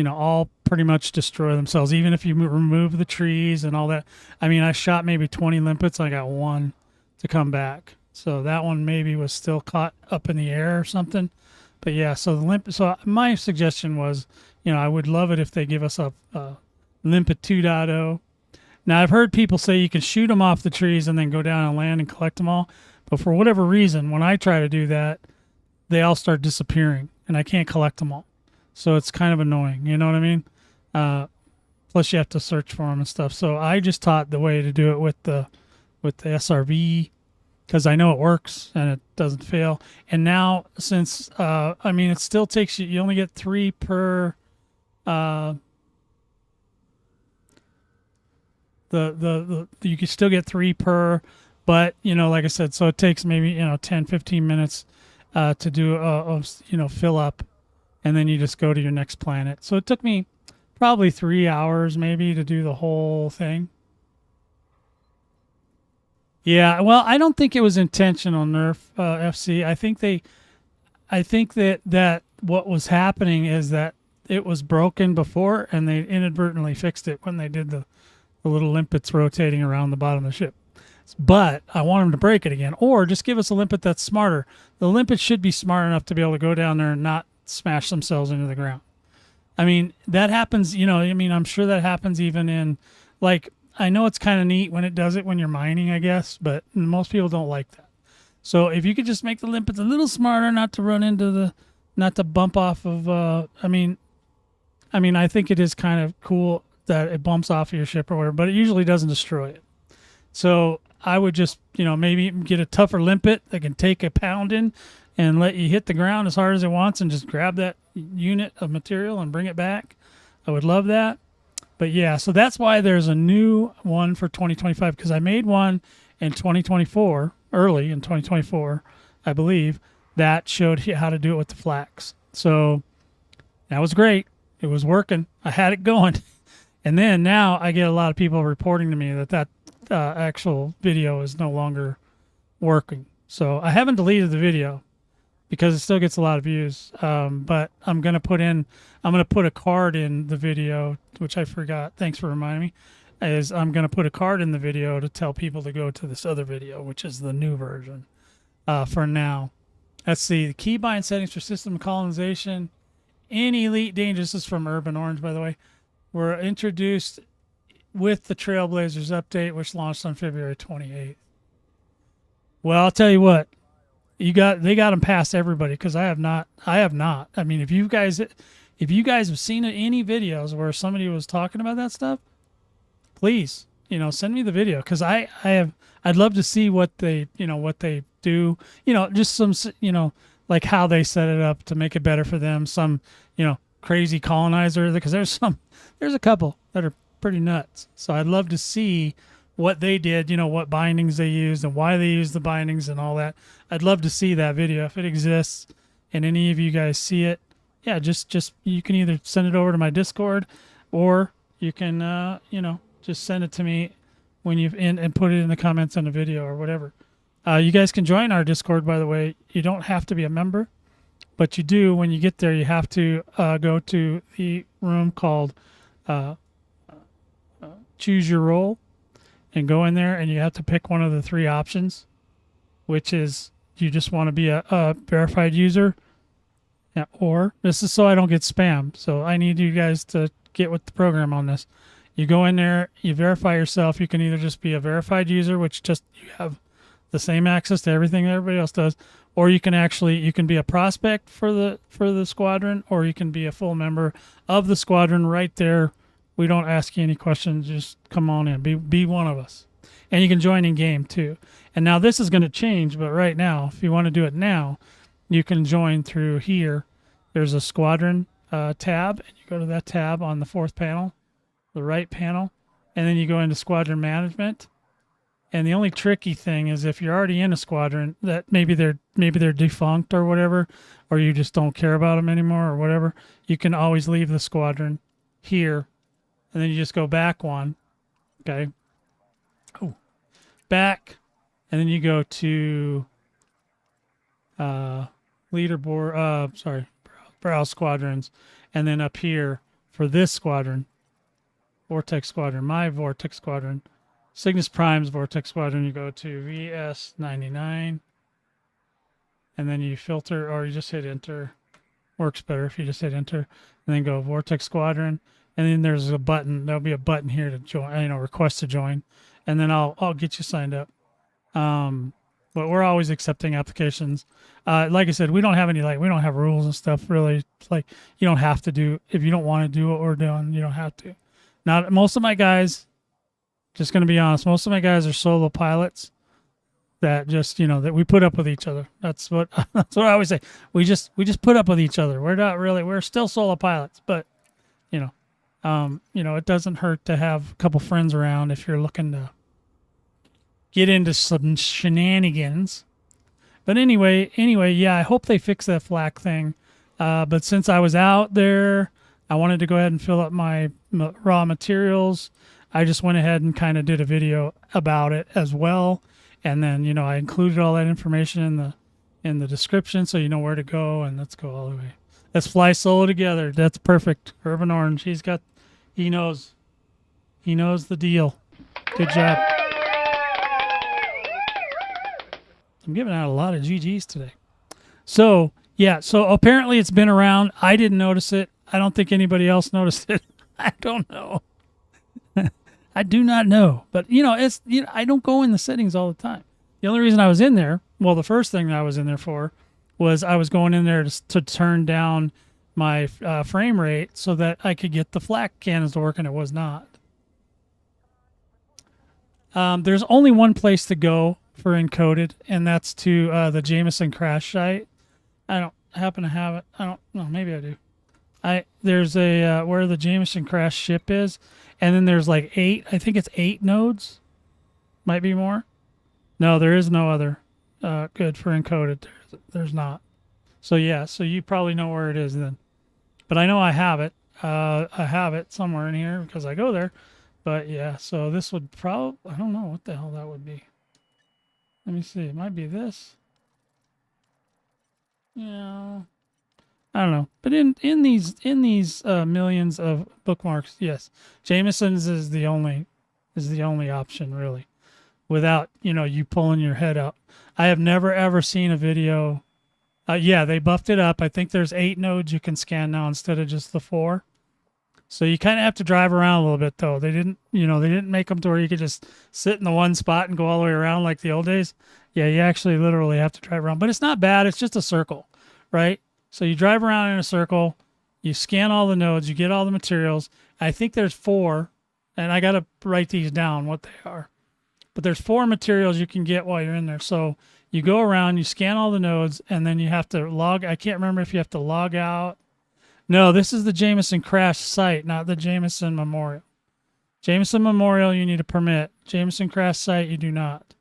all pretty much destroy themselves. Even if you remove the trees and all that. I mean, I shot maybe 20 limpets. I got one to come back. So that one maybe was still caught up in the air or something. But yeah, so my suggestion was, I would love it if they give us a limpet 2.0. Now, I've heard people say you can shoot them off the trees and then go down and land and collect them all. But for whatever reason, when I try to do that, they all start disappearing and I can't collect them all. So it's kind of annoying. You know what I mean? Plus you have to search for them and stuff. So I just taught the way to do it with the SRV because I know it works and it doesn't fail. And now since, it still takes you only get 3 per, you can still get 3 per, but like I said, so it takes maybe 10-15 minutes to do fill up, and then you just go to your next planet. So it took me probably 3 hours maybe to do the whole thing. Yeah, well, I don't think it was intentional nerf FC. I think that what was happening is that it was broken before and they inadvertently fixed it when they did the little limpets rotating around the bottom of the ship. But I want them to break it again, or just give us a limpet that's smarter. The limpet should be smart enough to be able to go down there and not smash themselves into the ground. I mean, that happens, I'm sure that happens even in, I know it's kind of neat when it does it when you're mining, I guess, but most people don't like that. So if you could just make the limpets a little smarter, not to bump off of, I think it is kind of cool that it bumps off of your ship or whatever, but it usually doesn't destroy it. So I would just, maybe get a tougher limpet that can take a pounding and let you hit the ground as hard as it wants and just grab that unit of material and bring it back. I would love that. But yeah, so that's why there's a new one for 2025, because I made one in 2024, early in 2024, I believe, that showed how to do it with the flax. So that was great. It was working. I had it going. And then now I get a lot of people reporting to me that actual video is no longer working. So I haven't deleted the video because it still gets a lot of views. But I'm going to put a card in the video, which I forgot. Thanks for reminding me. I'm going to put a card in the video to tell people to go to this other video, which is the new version for now. Let's see. The keybind settings for system colonization. In Elite Danger, this is from Urban Orange, by the way, were introduced with the Trailblazers update, which launched on February 28th. Well, I'll tell you what. they got them past everybody, because I have not. I mean, if you guys have seen any videos where somebody was talking about that stuff, please, send me the video, because I'd love to see what they do, just some, like how they set it up to make it better for them. Some, crazy colonizer, because there's a couple that are pretty nuts. So I'd love to see what they did, what bindings they used and why they used the bindings and all that. I'd love to see that video if it exists and any of you guys see it. Yeah, just you can either send it over to my Discord, or you can just send it to me when you've and put it in the comments on the video or whatever. You guys can join our Discord, by the way. You don't have to be a member, but you do. When you get there, you have to go to the room called Choose Your Role, and go in there, and you have to pick one of the 3 options, which is you just want to be a verified user. Yeah, or this is so I don't get spam. So I need you guys to get with the program on this. You go in there, you verify yourself. You can either just be a verified user, which just you have the same access to everything that everybody else does, or you can be a prospect for the squadron, or you can be a full member of the squadron right there. We don't ask you any questions. Just come on in. Be one of us. And you can join in game too. And now this is going to change, but right now, if you want to do it now, you can join through here. There's a squadron tab, and you go to that tab on the 4th panel, the right panel, and then you go into squadron management. And the only tricky thing is if you're already in a squadron, that maybe they're defunct or whatever, or you just don't care about them anymore or whatever, you can always leave the squadron here, and then you just go back one, okay? Oh, back, and then you go to leaderboard, browse squadrons, and then up here for this squadron, Vortex Squadron, my Vortex Squadron, Cygnus Prime's Vortex Squadron, you go to VS99, and then you filter, or you just hit enter. Works better if you just hit enter, and then go Vortex Squadron, and then there's a button. There'll be a button here to join, request to join, and then I'll get you signed up. But we're always accepting applications. Like I said, we don't have rules and stuff really. It's like you don't have to do, if you don't want to do what we're doing, you don't have to. Now, most of my guys, just going to be honest, most of my guys are solo pilots that just, that we put up with each other. That's what I always say. We just put up with each other. We're still solo pilots, but it doesn't hurt to have a couple friends around if you're looking to get into some shenanigans. But anyway, yeah, I hope they fix that flak thing. But since I was out there, I wanted to go ahead and fill up my raw materials. I just went ahead and kind of did a video about it as well. And then, I included all that information in the description, so you know where to go. And let's go all the way. Let's fly solo together. That's perfect. Urban Orange, he knows the deal. Good job. I'm giving out a lot of GGs today. So, yeah, so apparently it's been around. I didn't notice it. I don't think anybody else noticed it. I don't know. I do not know. But, I don't go in the settings all the time. The only reason I was in there, well, the first thing that I was in there for was I was going in there to turn down my frame rate so that I could get the flak cannons to work, and it was not. There's only one place to go for encoded, and that's to the Jameson crash site. I don't happen to have it. I don't know. Maybe I do. There's a where the Jameson crash ship is, and then there's like 8. I think it's 8 nodes. Might be more. No, there is no other good for encoded. There's not. So yeah, so you probably know where it is then. But I know I have it. I have it somewhere in here because I go there. But yeah, so this would probably, I don't know what the hell that would be. Let me see. It might be this. Yeah. I don't know. But in these millions of bookmarks, yes, Jameson's is the only option really, without you pulling your head out. I have never ever seen a video. Yeah, they buffed it up. I think there's 8 nodes you can scan now instead of just the 4. So you kind of have to drive around a little bit though. They didn't make them to where you could just sit in the one spot and go all the way around like the old days. Yeah, you actually literally have to drive around, but it's not bad. It's just a circle, right? So you drive around in a circle, you scan all the nodes, you get all the materials. I think there's 4, and I got to write these down what they are. But there's 4 materials you can get while you're in there. So you go around, you scan all the nodes, and then you have to log. I can't remember if you have to log out. No, this is the Jameson Crash site, not the Jameson Memorial. Jameson Memorial, you need a permit. Jameson Crash site, you do not.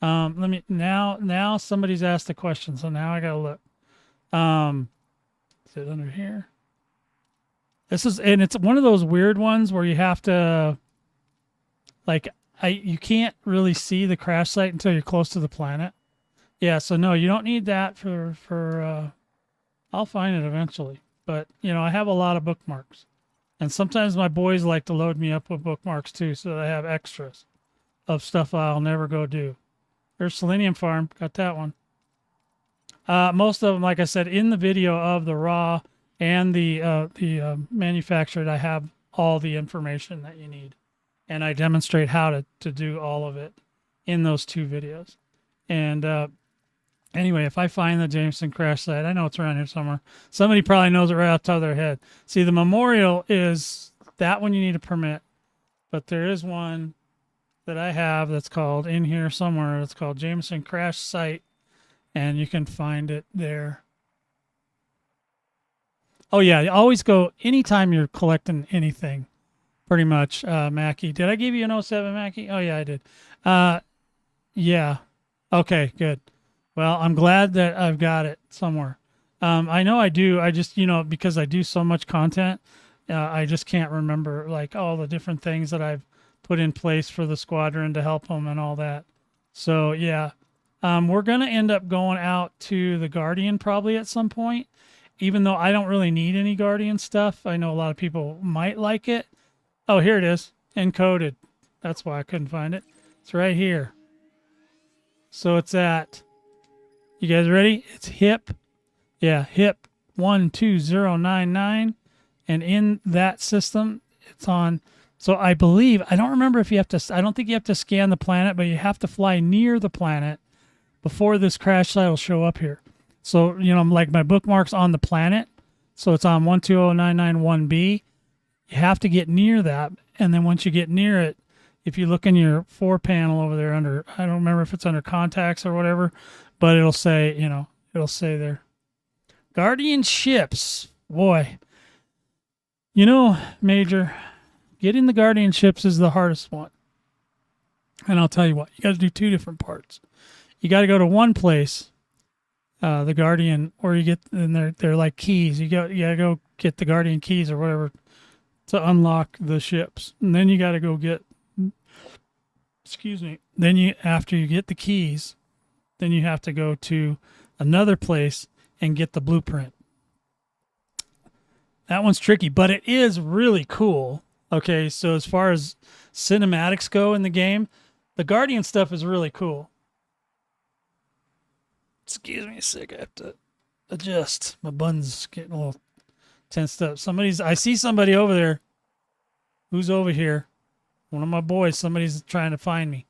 Let me now somebody's asked a question, so now I gotta look. Is it under here? And it's one of those weird ones where you have to, like, you can't really see the crash site until you're close to the planet. Yeah, so no, you don't need that for I'll find it eventually. But, I have a lot of bookmarks. And sometimes my boys like to load me up with bookmarks too, so that I have extras of stuff I'll never go do. There's Selenium Farm, got that one. Most of them, like I said, in the video of the raw and the manufactured, I have all the information that you need. And I demonstrate how to do all of it in those 2 videos. And anyway, if I find the Jameson Crash site, I know it's around here somewhere. Somebody probably knows it right off the top of their head. See, the Memorial is that one you need a permit. But there is one that I have that's called in here somewhere. It's called Jameson Crash Site. And you can find it there. Oh, yeah. You always go anytime you're collecting anything. Pretty much, Mackie. Did I give you an 07, Mackie? Oh, yeah, I did. Yeah. Okay, good. Well, I'm glad that I've got it somewhere. I know I do. I just, because I do so much content, I just can't remember, like, all the different things that I've put in place for the squadron to help them and all that. So, yeah. We're going to end up going out to the Guardian probably at some point, even though I don't really need any Guardian stuff. I know a lot of people might like it. Oh, here it is. Encoded. That's why I couldn't find it. It's right here. So it's at, you guys ready? It's HIP. Yeah, HIP 12099. And in that system, it's on. So I believe, I don't remember if you have to, I don't think you have to scan the planet, but you have to fly near the planet before this crash site will show up here. So, like my bookmark's on the planet. So it's on 120991B. You have to get near that, and then once you get near it, if you look in your 4 panel over there under, I don't remember if it's under contacts or whatever, but it'll say, it'll say there. Guardian ships. Boy. Major, getting the Guardian ships is the hardest one. And I'll tell you what, you got to do 2 different parts. You got to go to one place, the Guardian, or you get, and they're like keys. You got to go get the Guardian keys or whatever to unlock the ships. And then you got to go get, then after you get the keys, then you have to go to another place and get the blueprint. That one's tricky, but it is really cool. Okay, so as far as cinematics go in the game, the Guardian stuff is really cool. Excuse me a sec, I have to adjust. My bun's getting a little tensed up. I see somebody over there. Who's over here? One of my boys. Somebody's trying to find me.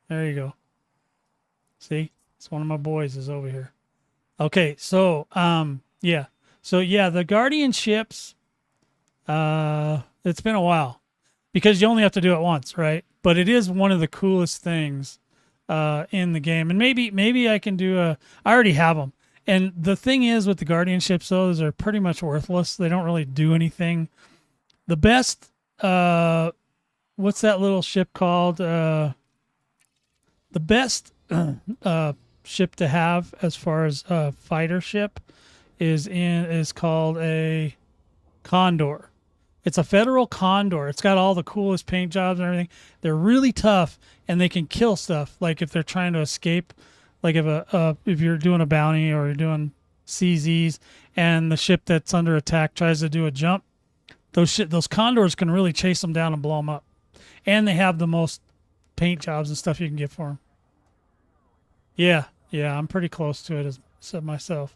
There you go. See? It's one of my boys is over here. Okay, so, yeah. So, yeah, the Guardian ships, it's been a while. Because you only have to do it once, right? But it is one of the coolest things in the game. And maybe I can do I already have them. And the thing is with the Guardian ships, though, is they're pretty much worthless. They don't really do anything. The best, what's that little ship called? The best ship to have as far as fighter ship is called a Condor. It's a Federal Condor. It's got all the coolest paint jobs and everything. They're really tough, and they can kill stuff. Like if they're trying to escape, like if you're doing a bounty or you're doing CZs, and the ship that's under attack tries to do a jump, those Condors can really chase them down and blow them up. And they have the most paint jobs and stuff you can get for them. Yeah, I'm pretty close to it as myself.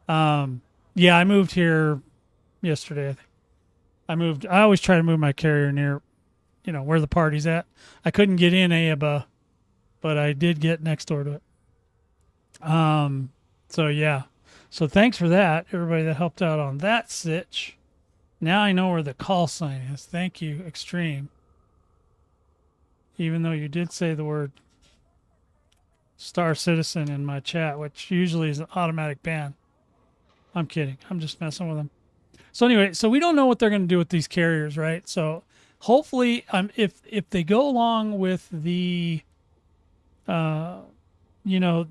Yeah, I moved here yesterday, I think. I always try to move my carrier near, where the party's at. I couldn't get in Aba, but I did get next door to it. So yeah. So thanks for that, everybody that helped out on that sitch. Now I know where the call sign is. Thank you, Extreme. Even though you did say the word Star Citizen in my chat, which usually is an automatic ban. I'm kidding. I'm just messing with them. So anyway, so we don't know what they're going to do with these carriers, right? So hopefully, if they go along with the, you know,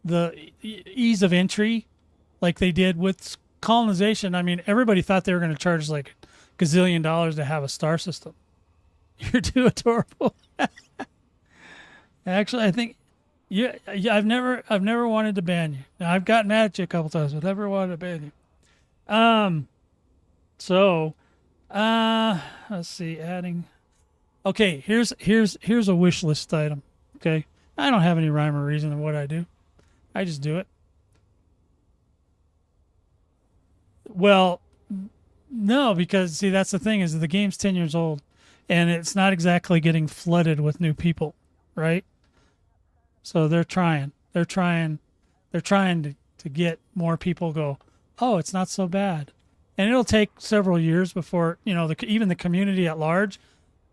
the ease of entry, like they did with colonization. I mean, everybody thought they were going to charge like $gazillion to have a star system. You're too adorable. Actually, I think yeah, I've never wanted to ban you. Now, I've gotten mad at you a couple times, but never wanted to ban you. So, let's see, adding. Okay, here's a wish list item. Okay, I don't have any rhyme or reason in what I do. I just do it. Well, no, because see, that's the thing is the game's 10 years old, and it's not exactly getting flooded with new people, right? So they're trying. They're trying to get more people go, oh, it's not so bad. And it'll take several years before, you know, even the community at large,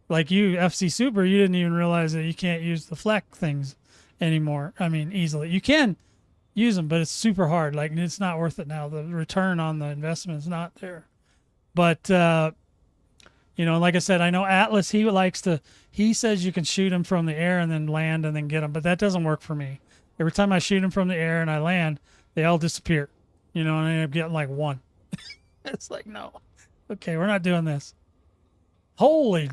like you, FC Super, you didn't even realize that you can't use the FLEC things anymore. I mean, easily. You can use them, but it's super hard. Like, it's not worth it now. The return on the investment is not there. But, you know, like I said, I know Atlas, he says you can shoot him from the air and then land and then get him, but that doesn't work for me. Every time I shoot him from the air and I land, they all disappear, you know, and I end up getting like one. It's like, no. Okay, we're not doing this. Holy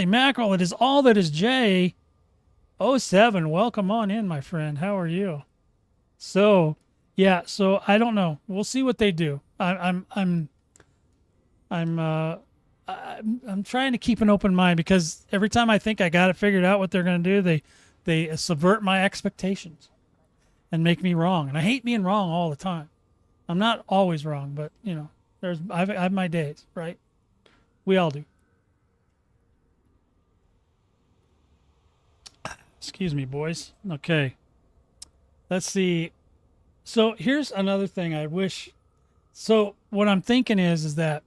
mackerel, it is all that is J. 07, welcome on in, my friend. How are you? So, yeah, so I don't know. We'll see what they do. I'm trying to keep an open mind because every time I think I got it figured out what they're going to do, they subvert my expectations and make me wrong. And I hate being wrong all the time. I'm not always wrong, but you know, I have my days, right? We all do. Excuse me, boys. Okay. Let's see. So here's another thing I wish. So what I'm thinking is that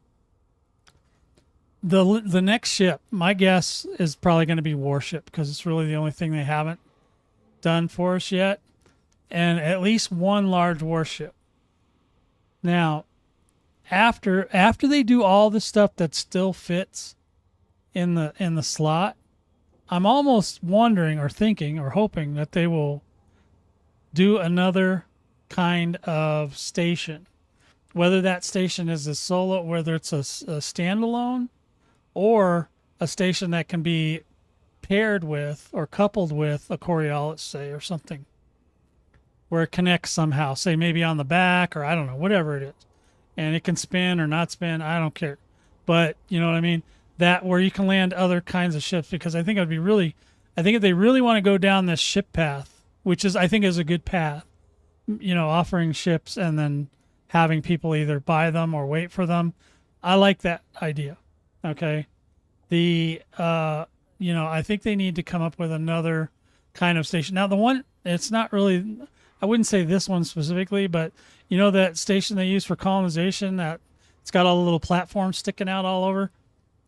the next ship, my guess is probably going to be Warship because it's really the only thing they haven't done for us yet, and at least one large warship. Now, after they do all the stuff that still fits in the slot, I'm almost wondering or thinking or hoping that they will do another kind of station, whether that station is a solo, whether it's a standalone, or a station that can be paired with or coupled with a Coriolis, say, or something, where it connects somehow, say maybe on the back or I don't know, whatever it is. And it can spin or not spin, I don't care. But you know what I mean? That where you can land other kinds of ships, because I think it would be really, I think if they really want to go down this ship path, which is, I think is a good path, you know, offering ships and then having people either buy them or wait for them. I like that idea. Okay. You know, I think they need to come up with another kind of station. Now, the one, it's not really, I wouldn't say this one specifically, but you know, that station they use for colonization that it's got all the little platforms sticking out all over.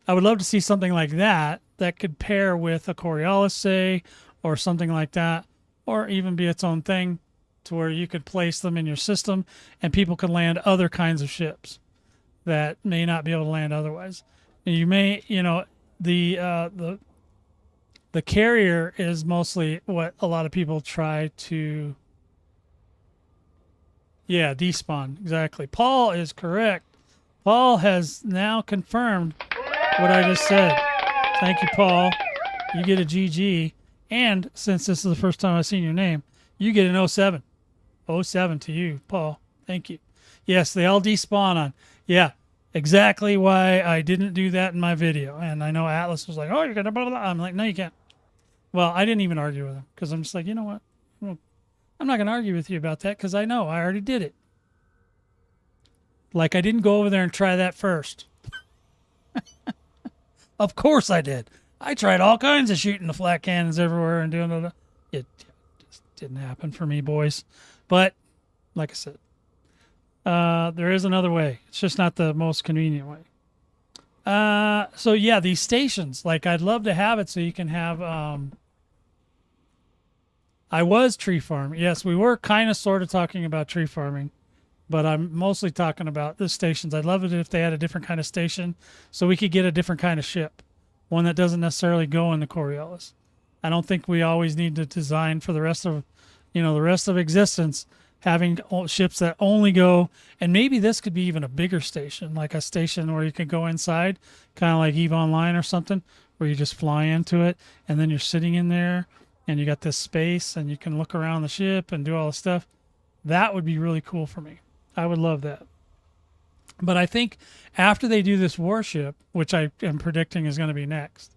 I would love to see something like that could pair with a Coriolis, say, or something like that, or even be its own thing to where you could place them in your system and people can land other kinds of ships that may not be able to land otherwise. You may, you know, the carrier is mostly what a lot of people try to, yeah, despawn. Exactly. Paul is correct. Paul has now confirmed what I just said. Thank you, Paul. You get a GG. And since this is the first time I've seen your name, you get an 07. 07 to you, Paul. Thank you. Yes, they all despawn on. Yeah. Exactly why I didn't do that in my video. And I know Atlas was like, oh, you're going to blah, blah, blah. I'm like, no, you can't. Well, I didn't even argue with him because I'm just like, you know what? I'm not going to argue with you about that because I know I already did it. Like I didn't go over there and try that first. Of course I did. I tried all kinds of shooting the flat cannons everywhere and doing it. It didn't happen for me, boys. But like I said, there is another way. It's just not the most convenient way. So yeah, these stations, like I'd love to have it so you can have, I was tree farming. Yes, we were kind of sort of talking about tree farming, but I'm mostly talking about the stations. I'd love it if they had a different kind of station so we could get a different kind of ship, one that doesn't necessarily go in the Coriolis. I don't think we always need to design for the rest of, the rest of existence, having ships that only go, and maybe this could be even a bigger station, like a station where you could go inside, kind of like EVE Online or something, where you just fly into it and then you're sitting in there and you got this space and you can look around the ship and do all the stuff. That would be really cool for me. I would love that. But I think after they do this warship, which I am predicting is going to be next,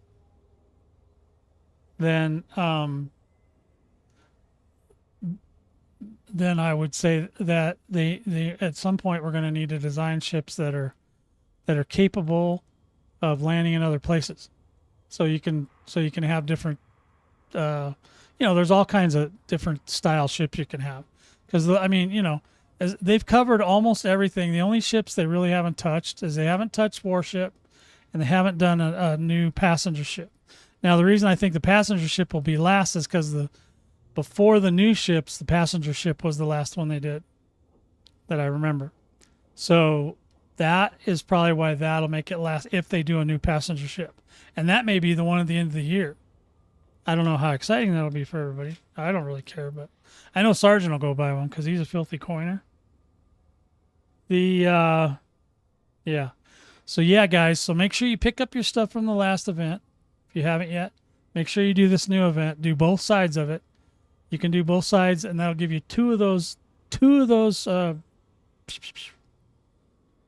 then I would say that they at some point we're going to need to design ships that are capable of landing in other places. So you can have different there's all kinds of different style ships you can have, because as they've covered almost everything. The only ships they really haven't touched is they haven't touched warship, and they haven't done a new passenger ship. Now the reason I think the passenger ship will be last is because before the new ships, the passenger ship was the last one they did that I remember. So that is probably why that'll make it last if they do a new passenger ship, and that may be the one at the end of the year. I don't know how exciting that'll be for everybody. I don't really care, but I know Sergeant will go buy one because he's a filthy coiner. Yeah. So yeah, guys. So make sure you pick up your stuff from the last event if you haven't yet. Make sure you do this new event. Do both sides of it. You can do both sides, and that'll give you two of those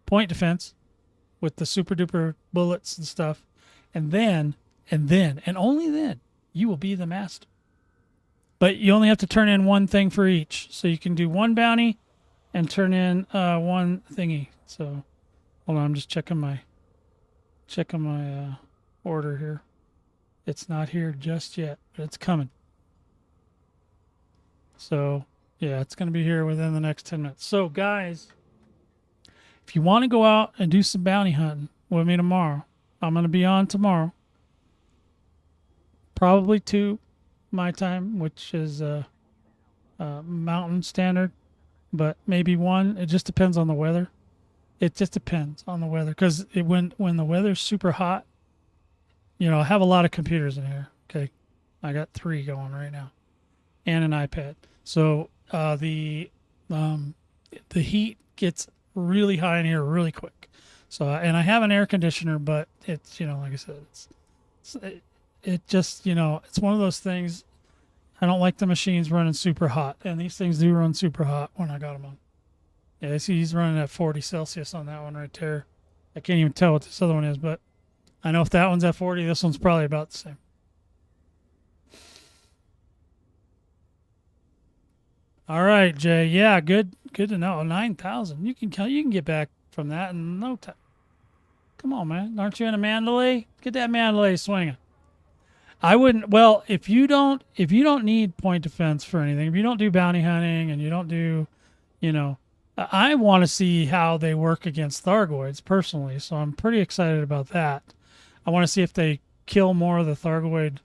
point defense with the super duper bullets and stuff, and then and only then you will be the master. But you only have to turn in one thing for each. So you can do one bounty and turn in one thingy. So hold on, I'm just checking my order here. It's not here just yet, but it's coming. So yeah, it's going to be here within the next 10 minutes. So guys, if you want to go out and do some bounty hunting with me tomorrow, I'm going to be on tomorrow. Probably 2 my time, which is Mountain Standard, but maybe 1. It just depends on the weather. It just depends on the weather, because when the weather's super hot, I have a lot of computers in here. Okay, I got 3 going right now, and an iPad. So the heat gets really high in here really quick. So and I have an air conditioner, but it's like I said, it just it's one of those things. I don't like the machines running super hot, and these things do run super hot when I got them on. Yeah, I see he's running at 40 Celsius on that one right there. I can't even tell what this other one is, but I know if that one's at 40, this one's probably about the same. All right, Jay. Yeah, good to know. 9,000. You can get back from that in no time. Come on, man. Aren't you in a Mandalay? Get that Mandalay swinging. I wouldn't. Well, if you don't need point defense for anything, if you don't do bounty hunting and you don't do, I want to see how they work against Thargoids personally. So I'm pretty excited about that. I want to see if they kill more of the Thargoid,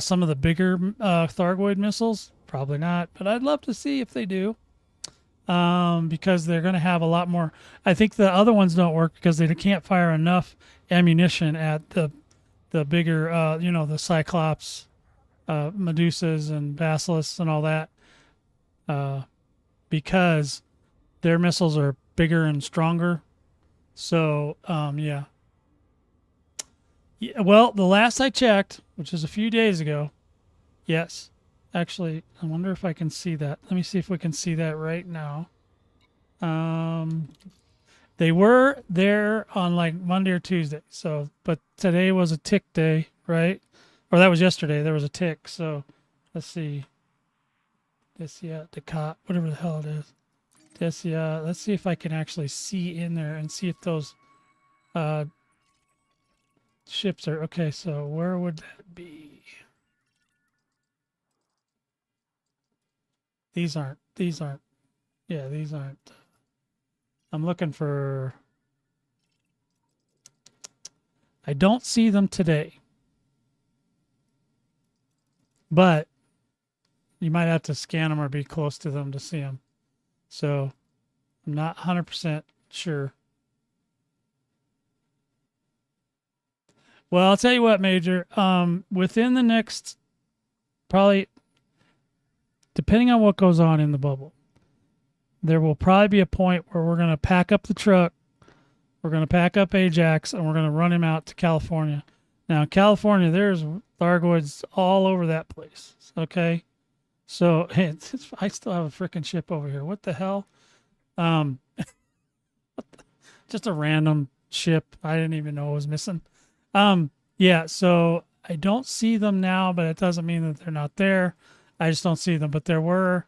some of the bigger Thargoid missiles. Probably not, but I'd love to see if they do, because they're going to have a lot more. I think the other ones don't work because they can't fire enough ammunition at the bigger, the Cyclops, Medusas and Basilisks and all that, because their missiles are bigger and stronger. So, yeah. Well, the last I checked, which is a few days ago, yes. Actually, I wonder if I can see that. Let me see if we can see that right now. They were there on like Monday or Tuesday. So, but today was a tick day, right? Or that was yesterday. There was a tick. So, let's see. Decot, whatever the hell it is. Let's see if I can actually see in there and see if those ships are okay. So, where would that be? These aren't. Yeah, these aren't. I'm looking for. I don't see them today, but you might have to scan them or be close to them to see them. So I'm not 100% sure. Well, I'll tell you what, Major. Within the next, probably, depending on what goes on in the bubble, there will probably be a point where we're going to pack up the truck, we're going to pack up Ajax, and we're going to run him out to California. Now, California, there's Thargoids all over that place. Okay, so I still have a freaking ship over here. What the hell? Just a random ship. I didn't even know it was missing. Yeah, so I don't see them now, but it doesn't mean that they're not there. I just don't see them. But there were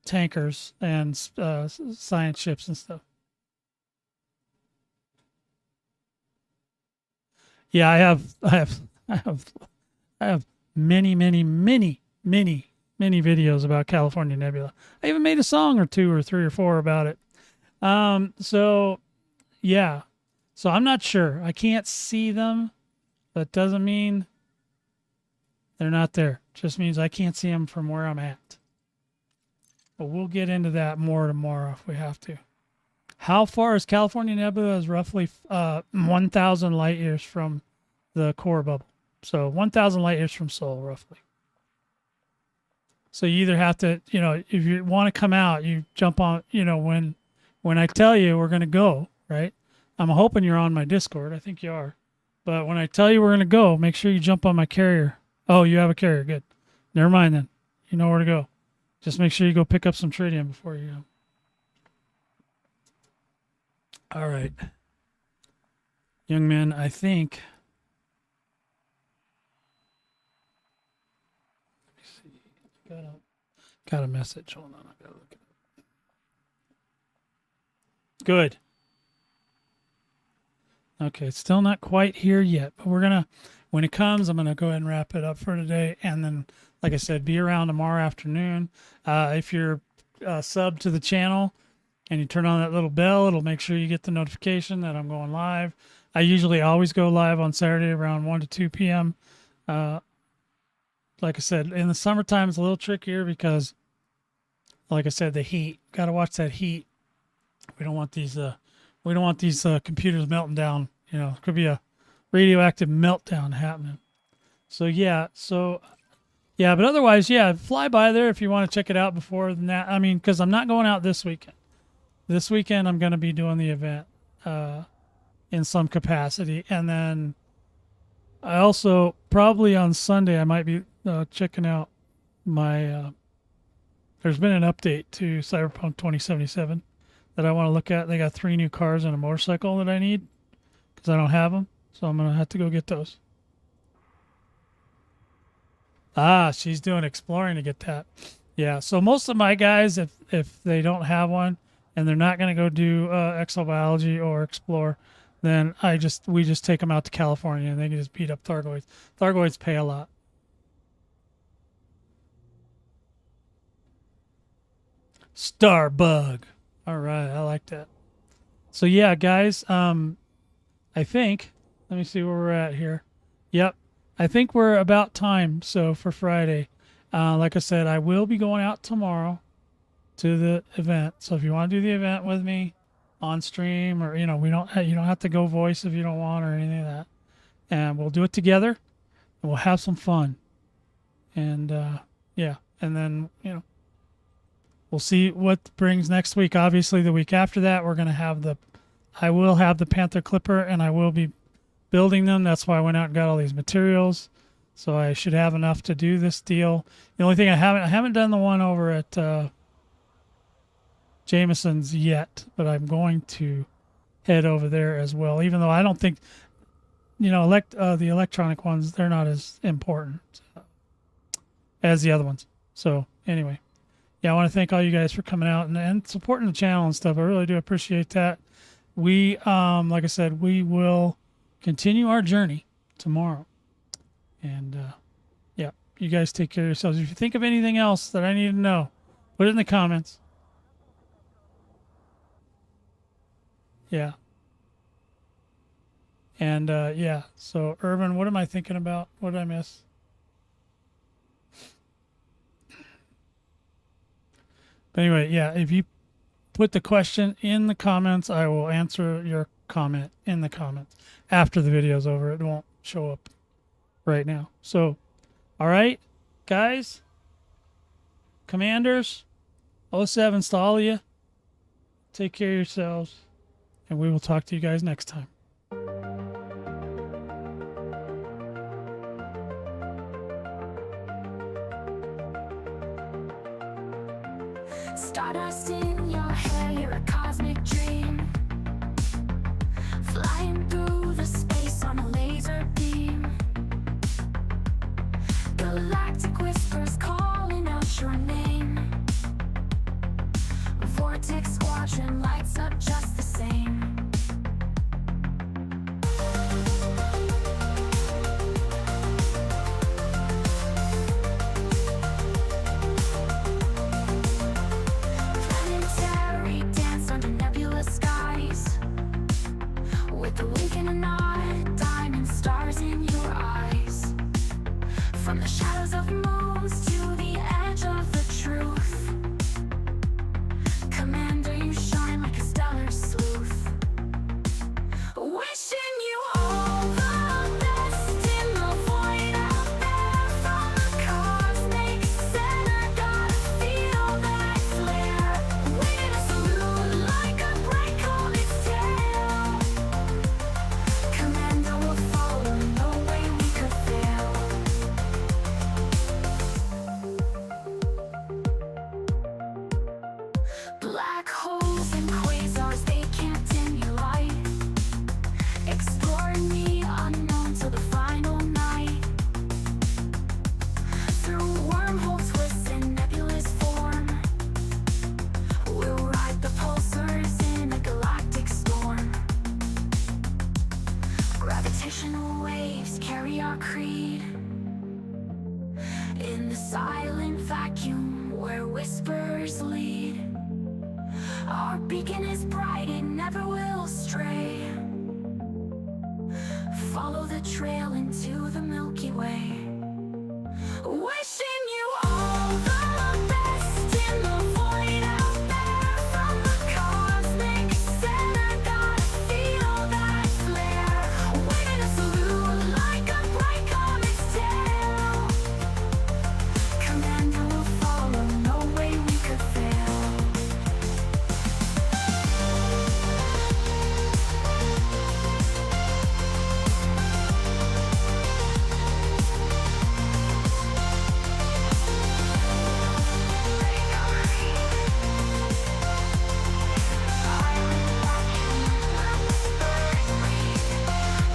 tankers and science ships and stuff. Yeah, I have many videos about California Nebula. I even made a song or two or three or four about it. So yeah. So I'm not sure. I can't see them. That doesn't mean they're not there. Just means I can't see them from where I'm at. But we'll get into that more tomorrow if we have to. How far is California Nebula? Is roughly 1,000 light years from the core bubble. So 1,000 light years from Sol, roughly. So you either have to, if you want to come out, you jump on, when I tell you we're going to go, right? I'm hoping you're on my Discord. I think you are. But when I tell you we're going to go, make sure you jump on my carrier. Oh, you have a carrier. Good. Never mind then. You know where to go. Just make sure you go pick up some tritium before you go. All right. Young man, I think. Let me see. Got a message. Hold on. I got to look it up. Good. Okay, it's still not quite here yet, but we're going to, when it comes, I'm going to go ahead and wrap it up for today. And then, like I said, be around tomorrow afternoon. If you're sub to the channel and you turn on that little bell, it'll make sure you get the notification that I'm going live. I usually always go live on Saturday around 1 to 2 p.m. Like I said, in the summertime, it's a little trickier because, like I said, the heat. Got to watch that heat. We don't want these computers melting down. It could be a radioactive meltdown happening. So yeah, but otherwise, yeah, fly by there if you want to check it out before that. I mean, because I'm not going out this weekend. This weekend I'm going to be doing the event in some capacity, and then I also probably on Sunday I might be checking out my. There's been an update to Cyberpunk 2077. That I want to look at. They got 3 new cars and a motorcycle that I need because I don't have them. So I'm going to have to go get those. She's doing exploring to get that. Yeah, so most of my guys, if they don't have one and they're not going to go do exobiology or explore, then we just take them out to California and they can just beat up Thargoids. Thargoids pay a lot. Starbug. All right, I like that. So yeah, guys, I think, let me see where we're at here. Yep, I think we're about time. So for Friday, like I said, I will be going out tomorrow to the event. So if you want to do the event with me on stream, or you don't have to go voice if you don't want or anything like that, and we'll do it together, and we'll have some fun. And yeah, and then we'll see what brings next week. Obviously, the week after that, I will have the Panther Clipper, and I will be building them. That's why I went out and got all these materials. So I should have enough to do this deal. The only thing I haven't done the one over at Jameson's yet, but I'm going to head over there as well. Even though I don't think, the electronic ones, they're not as important as the other ones. So anyway. Yeah, I want to thank all you guys for coming out and supporting the channel and stuff. I really do appreciate that. We, like I said, we will continue our journey tomorrow. And, yeah, You guys take care of yourselves. If you think of anything else that I need to know, put it in the comments. Yeah. And yeah, so Urban, what am I thinking about? What did I miss? But anyway, yeah, if you put the question in the comments, I will answer your comment in the comments after the video's over. It won't show up right now. So, all right, guys, commanders, 07's to all of you. Take care of yourselves, and we will talk to you guys next time.
Stardust in your hair, you're a cosmic dream, flying through the space on a laser beam. Galactic whispers calling out your name. Vortex Squadron lights up just the same. Planetary dance under nebulous skies, with a wink and a nod, diamond stars in your eyes. From the shadows of moons to the edge of the truth, Commander, you shine like a stellar sleuth. Wishing you all the best in the void out there. From the cosmic center, gotta feel that flare. Waiting to salute like a bright comet's tail. Commander will follow, no way we could fail. Black holes and quasars, they can't dim your light. Exploring the unknown till the final night. Through wormhole twists and nebulous form, we'll ride the pulsars in a galactic storm. Gravitational waves carry our creed in the silent vacuum where whispers lead. Our beacon is bright, it never will stray. Follow the trail into the Milky Way. Wishing you all the best in the void out there. From the cosmic center, gotta feel that flare. Waiting to salute like a bright comet's tail. Commander will follow, no way we could fail.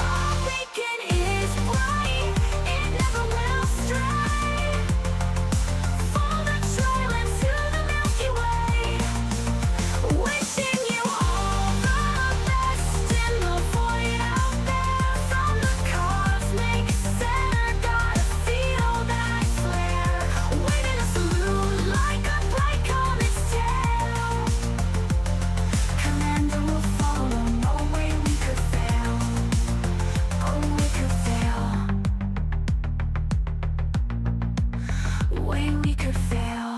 Our beacon is bright, it never will stray. Follow the trail into the Milky Way. Wishing you all the best in the void out there. From the cosmic center, gotta feel that flare. Waiting to salute like a bright comet's tail. Commander will follow, no way we could fail. Oh, we could fail. Way we could fail.